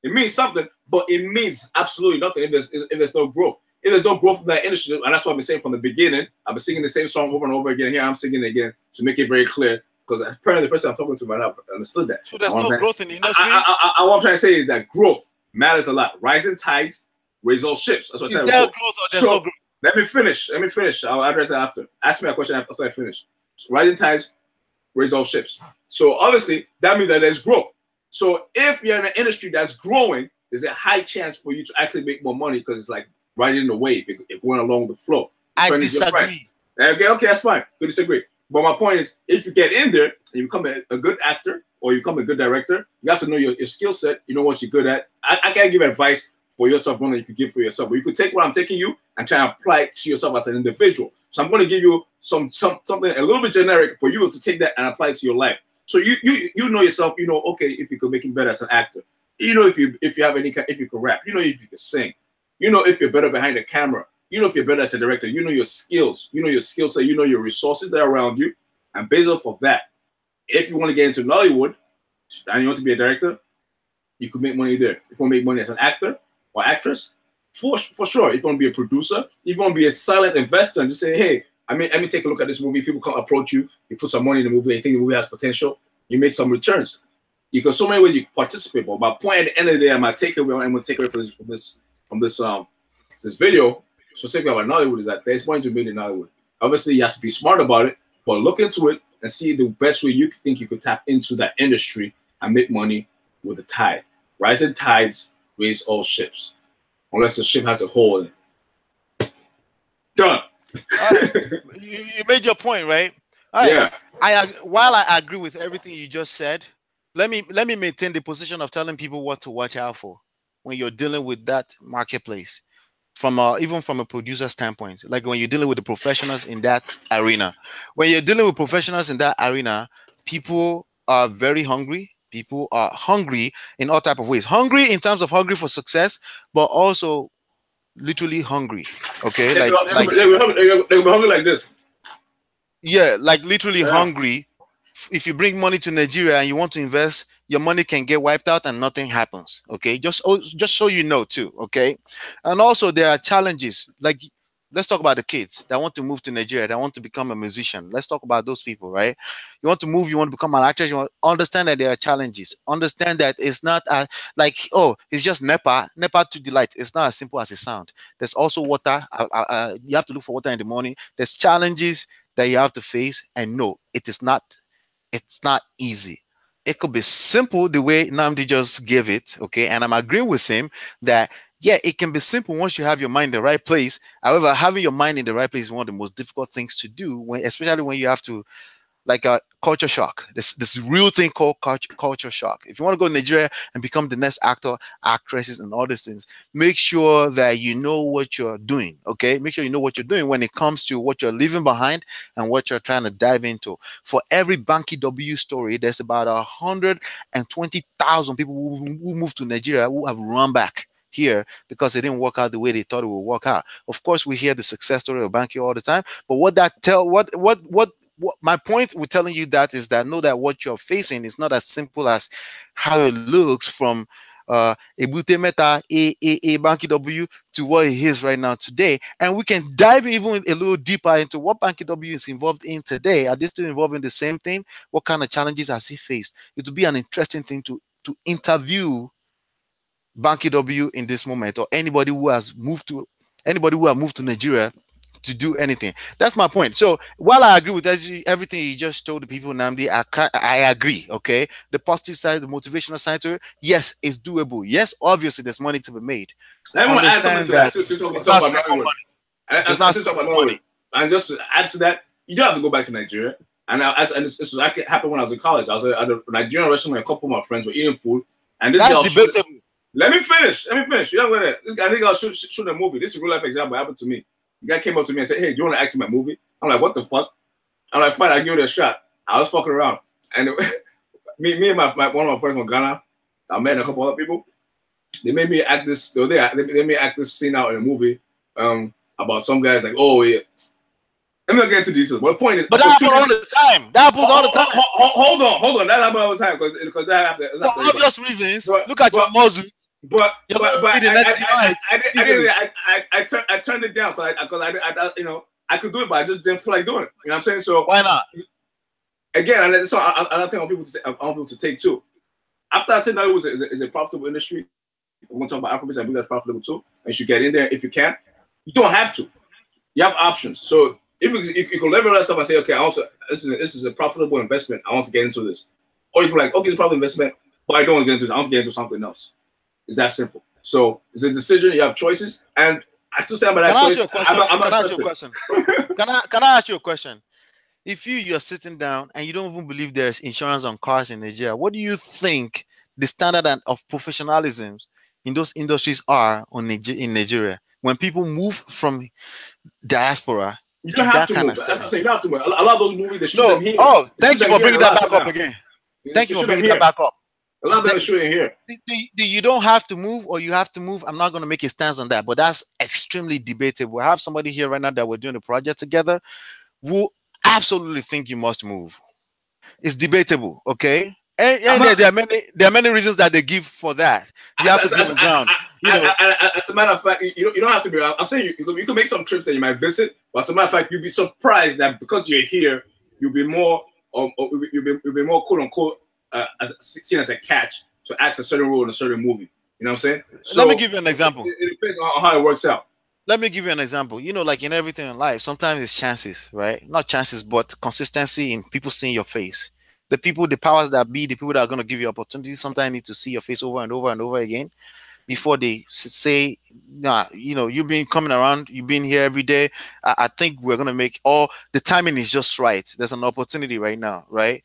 It means something, but it means absolutely nothing if there's no growth. If there's no growth in that industry, and that's what I've been saying from the beginning. I've been singing the same song over and over again. Here I'm singing it again to make it very clear, because apparently the person I'm talking to might not understood that. So there's no growth in the industry? What I'm trying to say is that growth matters a lot. Rising tides raise all ships. That's what I said. Is there growth or there's no growth? Let me finish. I'll address that after. Ask me a question after I finish. So rising tides raise all ships. So obviously that means that there's growth. So if you're in an industry that's growing, there's a high chance for you to actually make more money, because it's like riding the wave. You're going along the flow. I disagree. Okay, that's fine. Could disagree. But my point is, if you get in there and you become a good actor or you become a good director, you have to know your skill set. You know what you're good at. I can't give advice for yourself, more than you could give for yourself. But you could take what I'm taking you and try and apply it to yourself as an individual. So I'm going to give you something a little bit generic for you to take that and apply it to your life. So you know yourself. You know, okay, if you could make it better as an actor. You know, if you have any, if you could rap. You know, if you could sing. You know, if you're better behind the camera. You know, if you're better as a director. You know your skills. You know your skill set. You know your resources that are around you. And based off of that, if you want to get into Nollywood and you want to be a director, you could make money there. If you want to make money as an actor or actress, for sure. If you want to be a producer, if you want to be a silent investor and just say, hey, let me take a look at this movie. People come approach you. You put some money in the movie. You think the movie has potential. You make some returns. You got so many ways you can participate. But my point at the end of the day, my takeaway, I'm going to take away from this video specifically about Nollywood is that there's money to be made in Nollywood. Obviously, you have to be smart about it, but look into it and see the best way you think you could tap into that industry and make money with a tide. Rising tides raise all ships, unless the ship has a hole in it. Done. You made your point, right? All right. Yeah. While I agree with everything you just said, let me maintain the position of telling people what to watch out for when you're dealing with that marketplace. From even from a producer standpoint, like when you're dealing with the professionals in that arena. When you're dealing with professionals in that arena, people are very hungry. People are hungry in all type of ways. Hungry in terms of hungry for success, but also literally hungry. Okay, they're hungry like this. Yeah, like literally hungry. If you bring money to Nigeria and you want to invest, your money can get wiped out and nothing happens. Okay, just so you know too. Okay, and also there are challenges. Like, let's talk about the kids that want to move to Nigeria, that want to become a musician. Let's talk about those people, right? You want to move, you want to become an actress. You want to understand that there are challenges. Understand that it's not like, oh, it's just NEPA to delight. It's not as simple as it sounds. There's also water. You have to look for water in the morning. There's challenges that you have to face, and no, it's not easy. It could be simple the way Namdi just gave it, okay? And I'm agreeing with him that, yeah, it can be simple once you have your mind in the right place. However, having your mind in the right place is one of the most difficult things to do, especially when you have to, like a culture shock. This real thing called culture shock. If you want to go to Nigeria and become the next actor, actresses, and all these things, make sure that you know what you're doing. Okay, make sure you know what you're doing when it comes to what you're leaving behind and what you're trying to dive into. For every Banky W story, there's about 120,000 people who moved to Nigeria who have run back here because it didn't work out the way they thought it would work out. Of course, we hear the success story of Banky all the time, but what my point with telling you that is that know that what you're facing is not as simple as how it looks from Ebute Meta, a Banky W to what it is right now today. And we can dive even a little deeper into what Banky W is involved in today. Are they still involved in the same thing? What kind of challenges has he faced? It would be an interesting thing to interview Banky W in this moment, or anybody who has moved to Nigeria to do anything. That's my point. So while I agree with everything you just told the people, Namdi, I agree. Okay, the positive side, the motivational side to it, yes, it's doable. Yes, obviously there's money to be made. I want to add something to that. It's not simple money. And just to add to that, you do have to go back to Nigeria. And this happened when I was in college. I was at a Nigerian restaurant. A couple of my friends were eating food, and this girl. Let me finish. You know what? This guy, I was shooting a movie. This is a real life example. It happened to me. The guy came up to me and said, "Hey, do you want to act in my movie?" I'm like, "What the fuck?" I'm like, "Fine, I'll give it a shot." I was fucking around, and me and one of my friends from Ghana, I met a couple other people. They made me act this. They made me act this scene out in a movie about some guys like, "Oh yeah." I'm not getting into details, but the point is, but that happens all the time. That happens all the time. Hold on. That happens all the time because that happens. For obvious reasons. Look at your muzzle. But I turned it down because I could do it, but I just didn't feel like doing it. You know what I'm saying? So why not? Again, and so I think I want people to take too. After I said that it is a profitable industry, we're going to talk about Afrobeats. I believe that's profitable too, and you should get in there if you can. You don't have to. You have options. So if you can leverage yourself and say, okay, this is a profitable investment. I want to get into this, or you can be like, okay, it's a profitable investment, but I don't want to get into this. I want to get into something else. It's that simple. So it's a decision. You have choices, and I still stand by that choice. Can I ask you a question? If you're sitting down and you don't even believe there's insurance on cars in Nigeria, what do you think the standard of professionalism in those industries are in Nigeria. When people move from diaspora You to don't have that to kind move. of That's what I'm setting. saying. You don't have to move. A lot of those movies, they shoot No, them here. oh, They shoot thank you them for here bringing a that lot back up now. again. They Thank you for shoot them bringing that here. back up. A lot of them are shooting here. You don't have to move or you have to move. I'm not going to make a stance on that, but that's extremely debatable. I have somebody here right now that we're doing a project together who absolutely think you must move. It's debatable, okay? I'm And not. there are many reasons that they give for that. You As, have to as, be as, on ground, you know. as a matter of fact, you don't have to be around. I'm saying you can make some trips that you might visit, but as a matter of fact, you'll be surprised that because you're here, you'll be more, you'll be more quote unquote seen as a catch to act a certain role in a certain movie. You know what I'm saying? Let me So give you an example. it depends on how it works out. Let me give you an example. You know, like in everything in life, sometimes it's chances, right? Not chances, but consistency in people seeing your face. The people, the powers that be, the people that are going to give you opportunities, sometimes need to see your face over and over and over again before they say, nah, you know, you've been coming around, you've been here every day. I think we're going to make, or the timing is just right. There's an opportunity right now, right?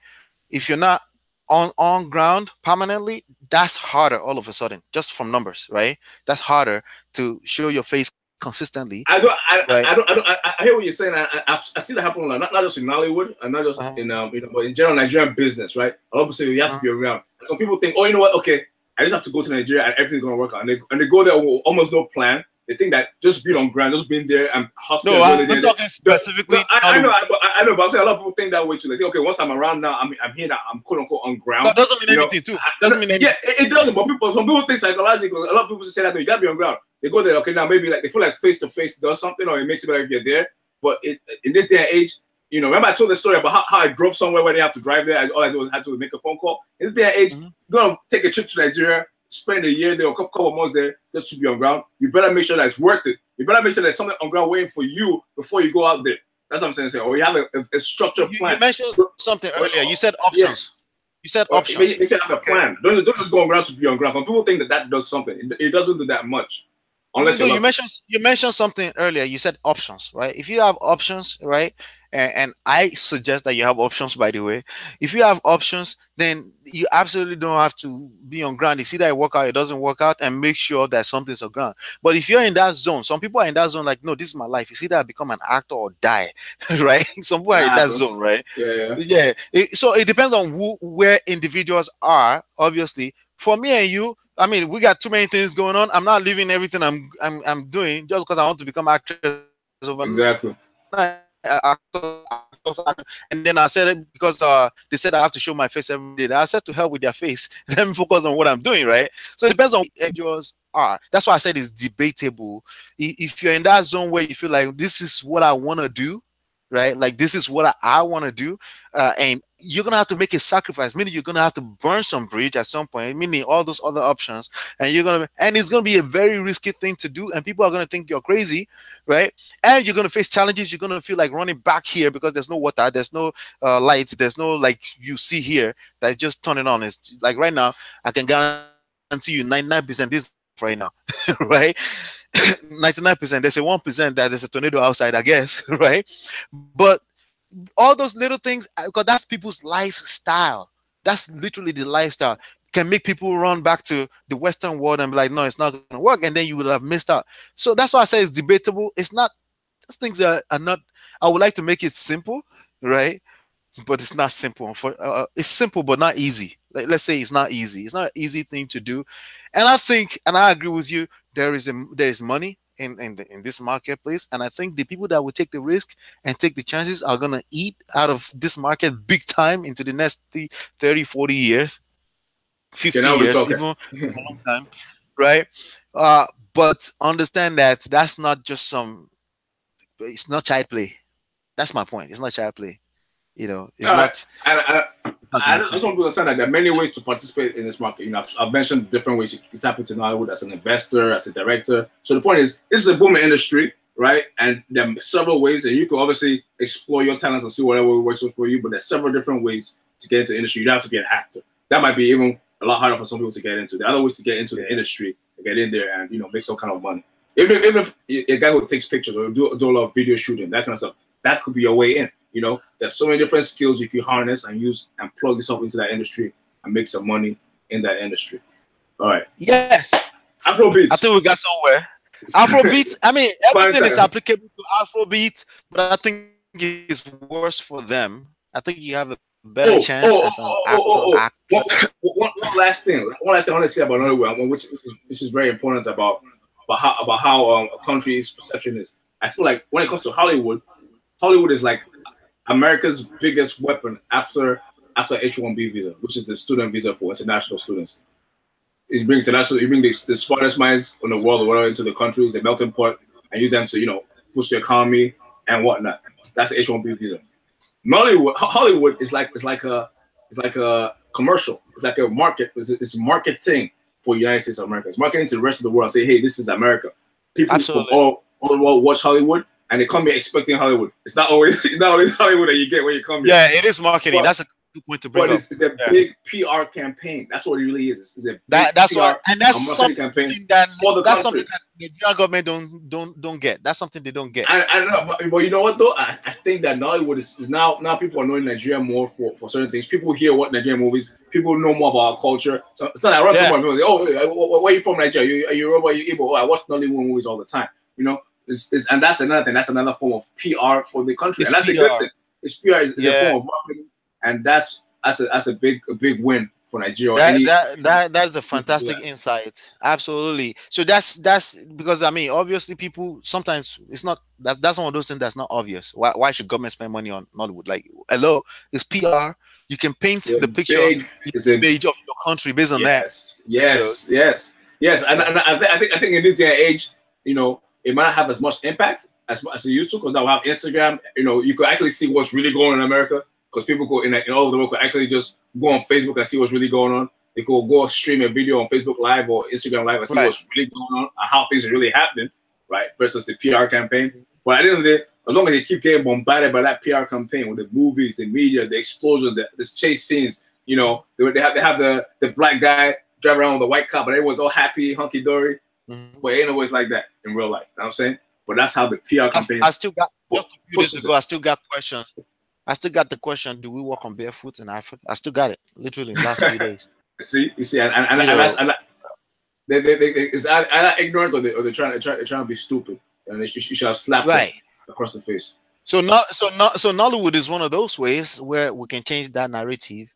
If you're not on ground permanently, that's harder all of a sudden, just from numbers, right? That's harder to show your face consistently, right? I hear what you're saying. I see that happen a lot, not just in Nollywood, and not just Uh-huh. in but in general Nigerian business, right? A lot of people say you have to be around. Some people think, oh, you know what? Okay, I just have to go to Nigeria and everything's gonna work out. And they go there with almost no plan. They think that just being on ground, just being there and hustling, No, really I'm there. talking specifically I know, Nollywood. I know, but I'm saying a lot of people think that way too. Like, okay, once I'm around now, I'm here now, I'm quote unquote on ground. But doesn't mean You know, anything too. Doesn't mean yeah, anything. it doesn't. But some people think psychologically. A lot of people say that no, you gotta be on ground. They go there, okay, now maybe like they feel like face to face does something, or it makes it better if you're there. But in this day and age, you know, remember I told the story about how I drove somewhere where they have to drive there. All I did was had to make a phone call. In this day and age, you're gonna take a trip to Nigeria, spend a year there or a couple of months there just to be on ground. You better make sure that it's worth it. You better make sure there's something on ground waiting for you before you go out there. That's what I'm saying. Or you have a structured plan. You mentioned something earlier. You said options. Yeah. You said Or options. they said have a plan. Don't just go on ground to be on ground. Some people think that does something. It doesn't do that much, unless No, you're lucky. you mentioned something earlier. You said options, right? If you have options, right, and I suggest that you have options. By the way, if you have options, then you absolutely don't have to be on ground. You see that it work out, it doesn't work out, and make sure that something's on ground. But if you're in that zone, some people are in that zone. Like, no, this is my life. You see that I become an actor or die, right? Some people are in that zone, right? Yeah. So it depends on where individuals are. Obviously, for me and you, I mean, we got too many things going on. I'm not leaving everything I'm doing just because I want to become actress overnight. Exactly. And then I said it because they said I have to show my face every day. I said to hell with their face. Let me focus on what I'm doing, right? So it depends on what yours are. That's why I said it's debatable. If you're in that zone where you feel like this is what I want to do, right? Like this is what I want to do, and you're gonna have to make a sacrifice. Meaning you're gonna have to burn some bridge at some point. Meaning all those other options, and it's gonna be a very risky thing to do, and people are gonna think you're crazy, right? And you're gonna face challenges. You're gonna feel like running back here because there's no water, there's no lights, there's no like you see here that's just turning on. It's like right now, I can guarantee you 99% this right now, right? 99%. There's a 1% that there's a tornado outside, I guess, right? But all those little things, because that's people's lifestyle. That's literally the lifestyle. Can make people run back to the Western world and be like, no, it's not going to work, and then you would have missed out. So that's why I say it's debatable. It's not. These things are not. I would like to make it simple, right? But it's not simple. It's simple, but not easy. Like, let's say it's not easy. It's not an easy thing to do, and I think, and I agree with you. There is money in this marketplace, and I think the people that will take the risk and take the chances are gonna eat out of this market big time into the next 30, 40 years, Okay, 50 now we're years, talking. even a long time, right? But understand that that's not just some. It's not child play. That's my point. It's not child play. You know, it's All right. not. I just want to understand that there are many ways to participate in this market. You know, I've mentioned different ways you can tap into Nollywood as an investor, as a director. So the point is, this is a booming industry, right? And there are several ways, and you can obviously explore your talents and see whatever works for you. But there's several different ways to get into the industry. You don't have to be an actor. That might be even a lot harder for some people to get into. There are other ways to get into the industry, to get in there and make some kind of money. Even if a guy who takes pictures or do a lot of video shooting, that kind of stuff, that could be your way in. There's so many different skills you can harness and use and plug yourself into that industry and make some money in that industry. All right. Yes. I Afrobeats. think we got somewhere. Afrobeat. I mean, everything is Fine. applicable to Afrobeat, but I think it's worse for them. I think you have a better chance as an Oh, actor, oh, oh, oh, oh, oh, oh. actress. One last thing. One last thing I want to say about Nollywood, which is very important about how a country's perception is. I feel like when it comes to Hollywood, Hollywood is like America's biggest weapon after H-1B visa, which is the student visa for international students. You bring the smartest minds in the world or whatever into the country, it's a melting pot, and use them to push the economy and whatnot. That's the H-1B visa. Hollywood is like a commercial. It's like a market. It's marketing for the United States of America. It's marketing to the rest of the world. Say, hey, this is America. People from Absolutely. all the world watch Hollywood, and they come here expecting Hollywood. It's not always Hollywood that you get when you come here. Yeah, it is marketing. But, That's a good point to bring but up. it's a big PR campaign. That's what it really is. It's a big That's PR what, and that's marketing something campaign that for the that's country. something that the Nigerian government don't get. That's something they don't get. I don't know, but you know what though? I think that Nollywood is now people are knowing Nigeria more for certain things. People hear what Nigerian movies. People know more about our culture. So it's not like I run to people and people say, "Oh, where are you from, Nigeria? Are you Yoruba? Are you Igbo?" Oh, I watch Nollywood movies all the time. And that's another thing. That's another form of PR for the country, It's and that's PR. a good thing. It's PR is a form of marketing, and that's a big win for Nigeria. That's a fantastic insight. Absolutely. So that's because I mean, obviously, people sometimes it's not that's one of those things that's not obvious. Why should government spend money on Nollywood? Like, hello, it's PR. You can paint the picture, image of your country based on that. Yes. And I think in this day and age, it might not have as much impact as it used to, because now we have Instagram. You could actually see what's really going on in America, because people go in all over the world could actually just go on Facebook and see what's really going on. They could go stream a video on Facebook Live or Instagram Live and see what's really going on and how things are really happening, right? Versus the PR campaign. But at the end of the day, as long as they keep getting bombarded by that PR campaign with the movies, the media, the explosion, the chase scenes, they have the black guy driving around with the white cop, but everyone's all happy, hunky dory. Mm-hmm. But it ain't always like that in real life. You know what I'm saying? But that's how the PR campaign. I still got just a few days ago. I still got questions. I still got the question: do we walk on barefoot in Africa? I still got it, literally in the last few days. You see, and it's either ignorant or they're trying to be stupid, and you should have slapped them across the face. So Nollywood is one of those ways where we can change that narrative,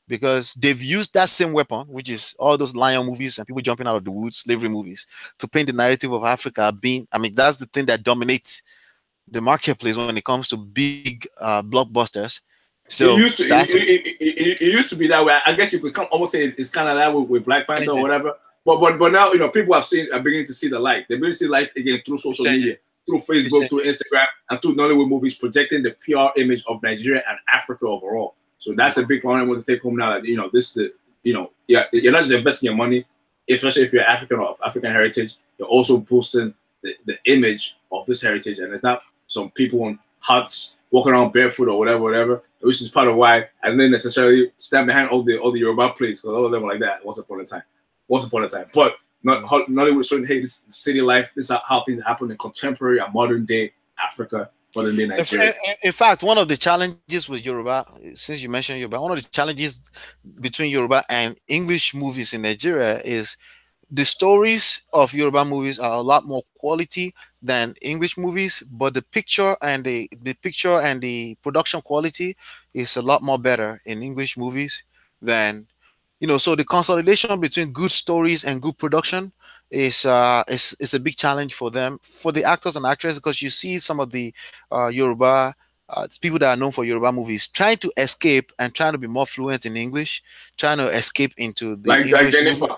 because they've used that same weapon, which is all those lion movies and people jumping out of the woods, slavery movies, to paint the narrative of Africa being. I mean, that's the thing that dominates the marketplace when it comes to big blockbusters. So it used to be that way. I guess you could almost say it's kind of that way with Black Panther or whatever. But now people are beginning to see the light. They're beginning to see light again through social media, through Facebook, through Instagram, and through Nollywood movies, projecting the PR image of Nigeria and Africa overall. So that's a big point I want to take home now. That this is you're not just investing your money, especially if you're African or of African heritage. You're also boosting the image of this heritage, and it's not some people in huts walking around barefoot or whatever, which is part of why I didn't necessarily stand behind all the Yoruba plays, because all of them were like that once upon a time. But Nollywood showing, hey, this is city life. This is how things happen in contemporary and modern day Africa, modern day Nigeria. In fact, one of the challenges with Yoruba, since you mentioned Yoruba, one of the challenges between Yoruba and English movies in Nigeria is the stories of Yoruba movies are a lot more quality than English movies, but the picture and the production quality is a lot more better in English movies than so the consolidation between good stories and good production is a big challenge for them, for the actors and actresses, because you see some of the Yoruba people that are known for Yoruba movies trying to escape and trying to be more fluent in English, trying to escape into the like Jennifer.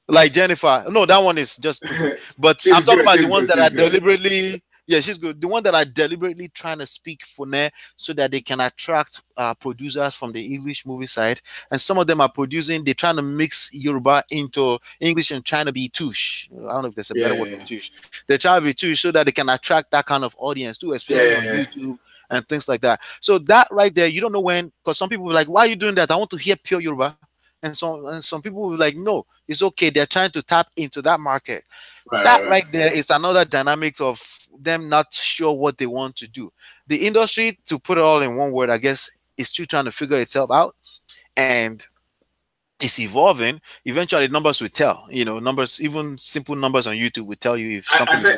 Like Jennifer. No, that one is just but I'm talking about the ones that are deliberately she's good. The one that are deliberately trying to speak Fune so that they can attract producers from the English movie side. And some of them are they're trying to mix Yoruba into English and trying to be touche. I don't know if there's a better word for touche. They're trying to be touche so that they can attract that kind of audience too, especially on YouTube and things like that. So that right there, you don't know when, because some people will be like, why are you doing that? I want to hear pure Yoruba. And some people will be like, no, it's okay. They're trying to tap into that market. Right there is another dynamics of them not sure what they want to do. The industry, to put it all in one word, I guess, is still trying to figure itself out. And it's evolving. Eventually, numbers will tell. You know, numbers, even simple numbers on YouTube will tell you if something is.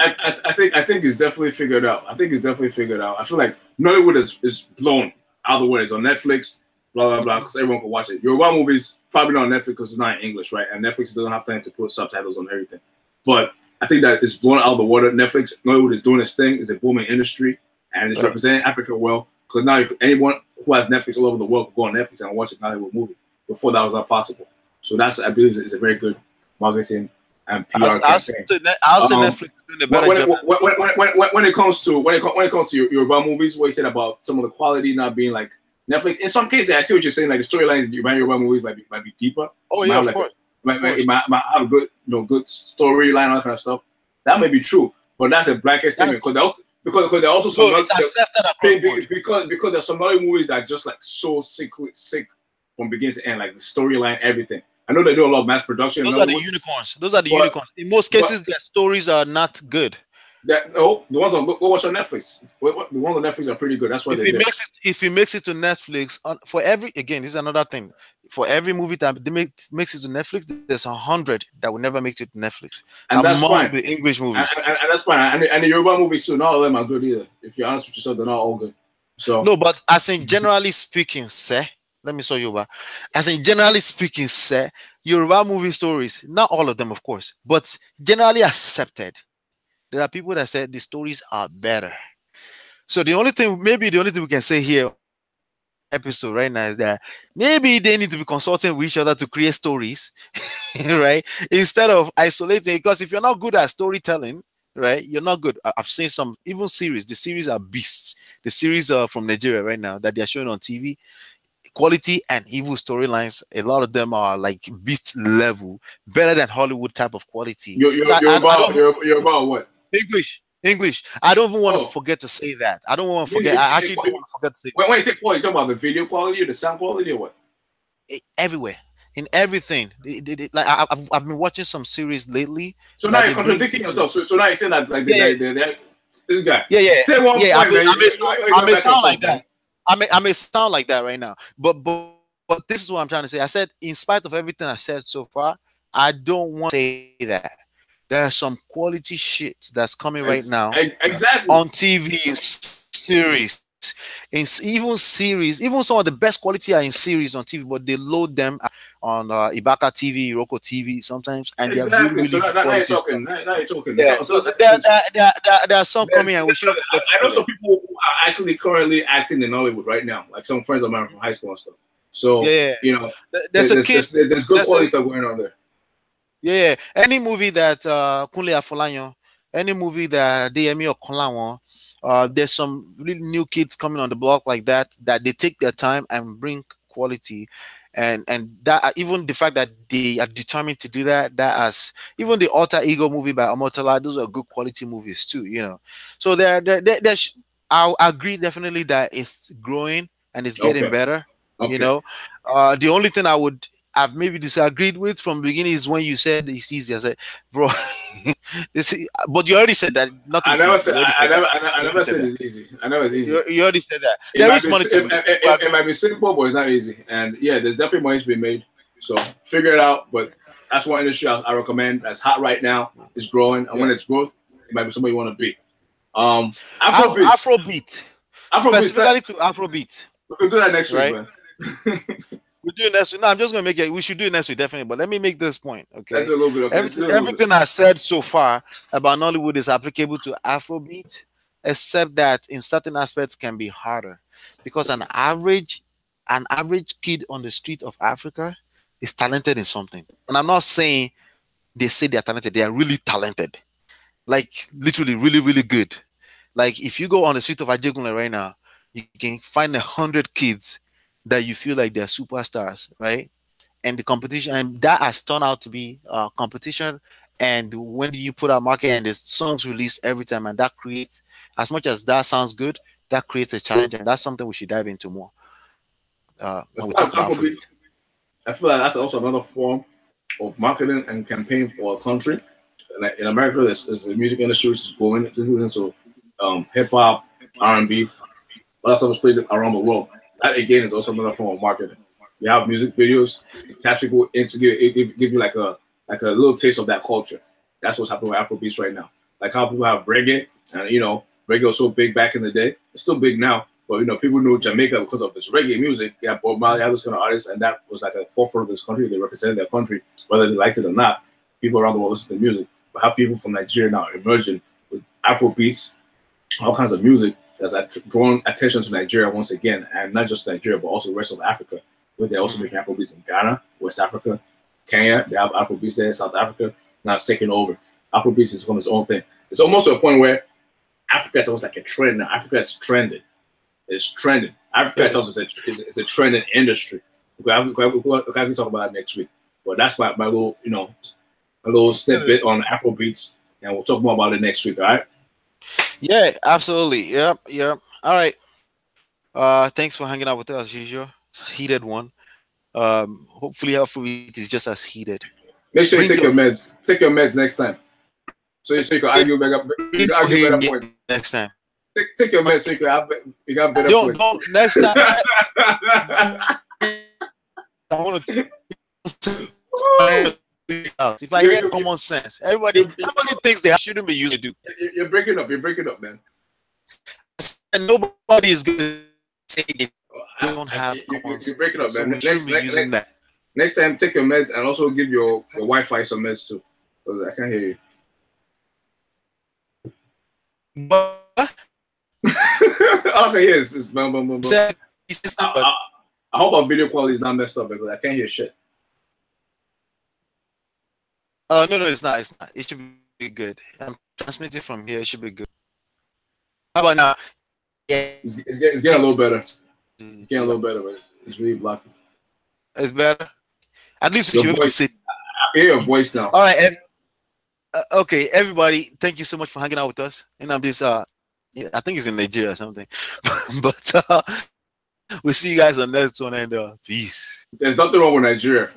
I think it's definitely figured out. I think it's definitely figured out. I feel like Nollywood is blown out of the way. It's on Netflix, blah blah blah, because everyone can watch it. Yoruba movies probably not on Netflix because it's not in English, right? And Netflix doesn't have time to put subtitles on everything. But I think that it's blown out of the water. Netflix, Nollywood is doing its thing. It's a booming industry, and it's representing Africa well. Because now anyone who has Netflix all over the world can go on Netflix and watch a Nollywood movie. Before that was not possible. So that's, I believe, is a very good marketing and PR campaign. I'll say Netflix doing a better job. When it comes to Yoruba movies, what you said about some of the quality not being like Netflix. In some cases, I see what you're saying. Like the storylines in Yoruba movies might be deeper. Oh yeah, of course. It might have a good good storyline, all that kind of stuff. That may be true, but that's a blanket statement because there are also some because there's some other movies that are just like so sick from beginning to end, like the storyline, everything. I know they do a lot of mass production. Those are the unicorns. Those are the unicorns. In most cases, their stories are not good. The ones on go watch on Netflix. The ones on Netflix are pretty good. That's why if he makes it to Netflix, for every, again, this is another thing. For every movie that makes it to Netflix, there's 100 that will never make it to Netflix. And that's fine. The English movies, and that's fine. And the Yoruba movies too. Not all of them are good either. If you're honest with yourself, they're not all good. So no, but as in generally speaking, sir. Let me show you Yoruba. As in generally speaking, sir, Yoruba movie stories, not all of them, of course, but generally accepted. There are people that say the stories are better. So the only thing we can say here episode right now is that maybe they need to be consulting with each other to create stories, right? Instead of isolating, because if you're not good at storytelling, right, you're not good. I've seen some even series. The series are beasts. The series from Nigeria right now that they are showing on TV. Quality and evil storylines, a lot of them are like beast level, better than Hollywood type of quality. You're about what? English. I don't even want to forget to say that. I don't want to forget. I actually don't want to forget to say. When you say quality, you talking about the video quality or the sound quality or what? Everywhere, in everything. Like I've been watching some series lately. So now you're contradicting yourself. So now you say that like this guy. Yeah. Say one point, I may sound like that. I may sound like that right now, but this is what I'm trying to say. I said, in spite of everything I said so far, I don't want to say that there are some quality shit that's coming right now, exactly, on TV, series, even some of the best quality are in series on TV, but they load them on Ibaka TV, Iroko TV sometimes, and they're really so good. Now you're talking. Yeah, so there are some coming, and we should. I know some people who are actually currently acting in Hollywood right now, like some friends of mine from high school and stuff. So you know, there's good quality stuff going on there. Yeah, any movie that Kunle Afolayan, any movie that DME or Konlawon, there's some really new kids coming on the block like that they take their time and bring quality, and that even the fact that they are determined to do that as even the Alter Ego movie by Omotola, those are good quality movies too, you know. So there's I'll agree definitely that it's growing and it's getting better. You know, the only thing I've maybe disagreed with from the beginning is when you said it's easy. I said, bro, but you already said that. I never said it's easy. I never said it's easy. You already said that. There is money to it might be simple, but it's not easy. And yeah, there's definitely money to be made. So figure it out. But that's one industry I recommend. That's hot right now. It's growing, and when it's growth, it might be somebody you want to be. Afrobeat. Specifically to Afrobeat. We can do that next week, man. We're doing next week. No, I'm just gonna make it. We should do it next week, definitely. But let me make this point, okay? That's a little bit. Everything I said so far about Nollywood is applicable to Afrobeat, except that in certain aspects can be harder, because an average kid on the street of Africa is talented in something. And I'm not saying they say they're talented; they are really talented, like literally, really, really good. Like if you go on the street of Ajegunle right now, you can find 100 kids that you feel like they're superstars, right? And the competition, and that has turned out to be competition. And when you put out market and there's songs released every time, and that creates, as much as that sounds good, that creates a challenge, and that's something we should dive into more. When we talk about Afrobeat. I feel like that's also another form of marketing and campaign for a country. Like in America, there's the music industry which is booming into hip hop, R&B, all that stuff is played around the world. That again is also another form of marketing. We have music videos. It taps people into give you like a little taste of that culture. That's what's happening with Afrobeats right now. Like how people have reggae, and reggae was so big back in the day. It's still big now, but people know Jamaica because of its reggae music. Yeah, Bob Marley had those kind of artists, and that was like a forefront of this country. They represented their country, whether they liked it or not. People around the world listen to music. But how people from Nigeria now emerging with Afrobeats, all kinds of music that's drawn attention to Nigeria once again, and not just Nigeria, but also the rest of Africa. Where they're also making Afrobeats in Ghana, West Africa, Kenya. They have Afrobeats there in South Africa. Now it's taking over. Afrobeats has become its own thing. It's almost to a point where Africa is almost like a trend now. Africa is trending. It's trending. Africa itself is a trending industry. We can talk about that next week. But that's my little, a little snippet on Afrobeats, and we'll talk more about it next week. All right? Yeah, absolutely. Yep. All right. Thanks for hanging out with us as usual. It's a heated one. Hopefully Afrobeat is just as heated. Make sure you take your meds. Take your meds next time. So you can argue better points. Next time. Take your meds so you got better points. Don't next time. I want to if I get common sense. Everybody thinks they shouldn't be used to do. You're breaking up. You're breaking up, man. And nobody is going to say they don't have common sense. You're breaking up, man. So next time, take your meds and also give your Wi-Fi some meds too. I can't hear you. But all I can hear is boom, boom, boom, boom. I hope our video quality is not messed up because I can't hear shit. No, it's not. It's not. It should be good. I'm transmitting from here. It should be good. How about now? Yeah. It's getting a little better. It's getting a little better, but it's really blocking. It's better. At least we should be able to see. I hear your voice now. All right. Okay, everybody. Thank you so much for hanging out with us. And I'm this. I think it's in Nigeria or something. But we'll see you guys on the next one. And peace. There's nothing wrong with Nigeria.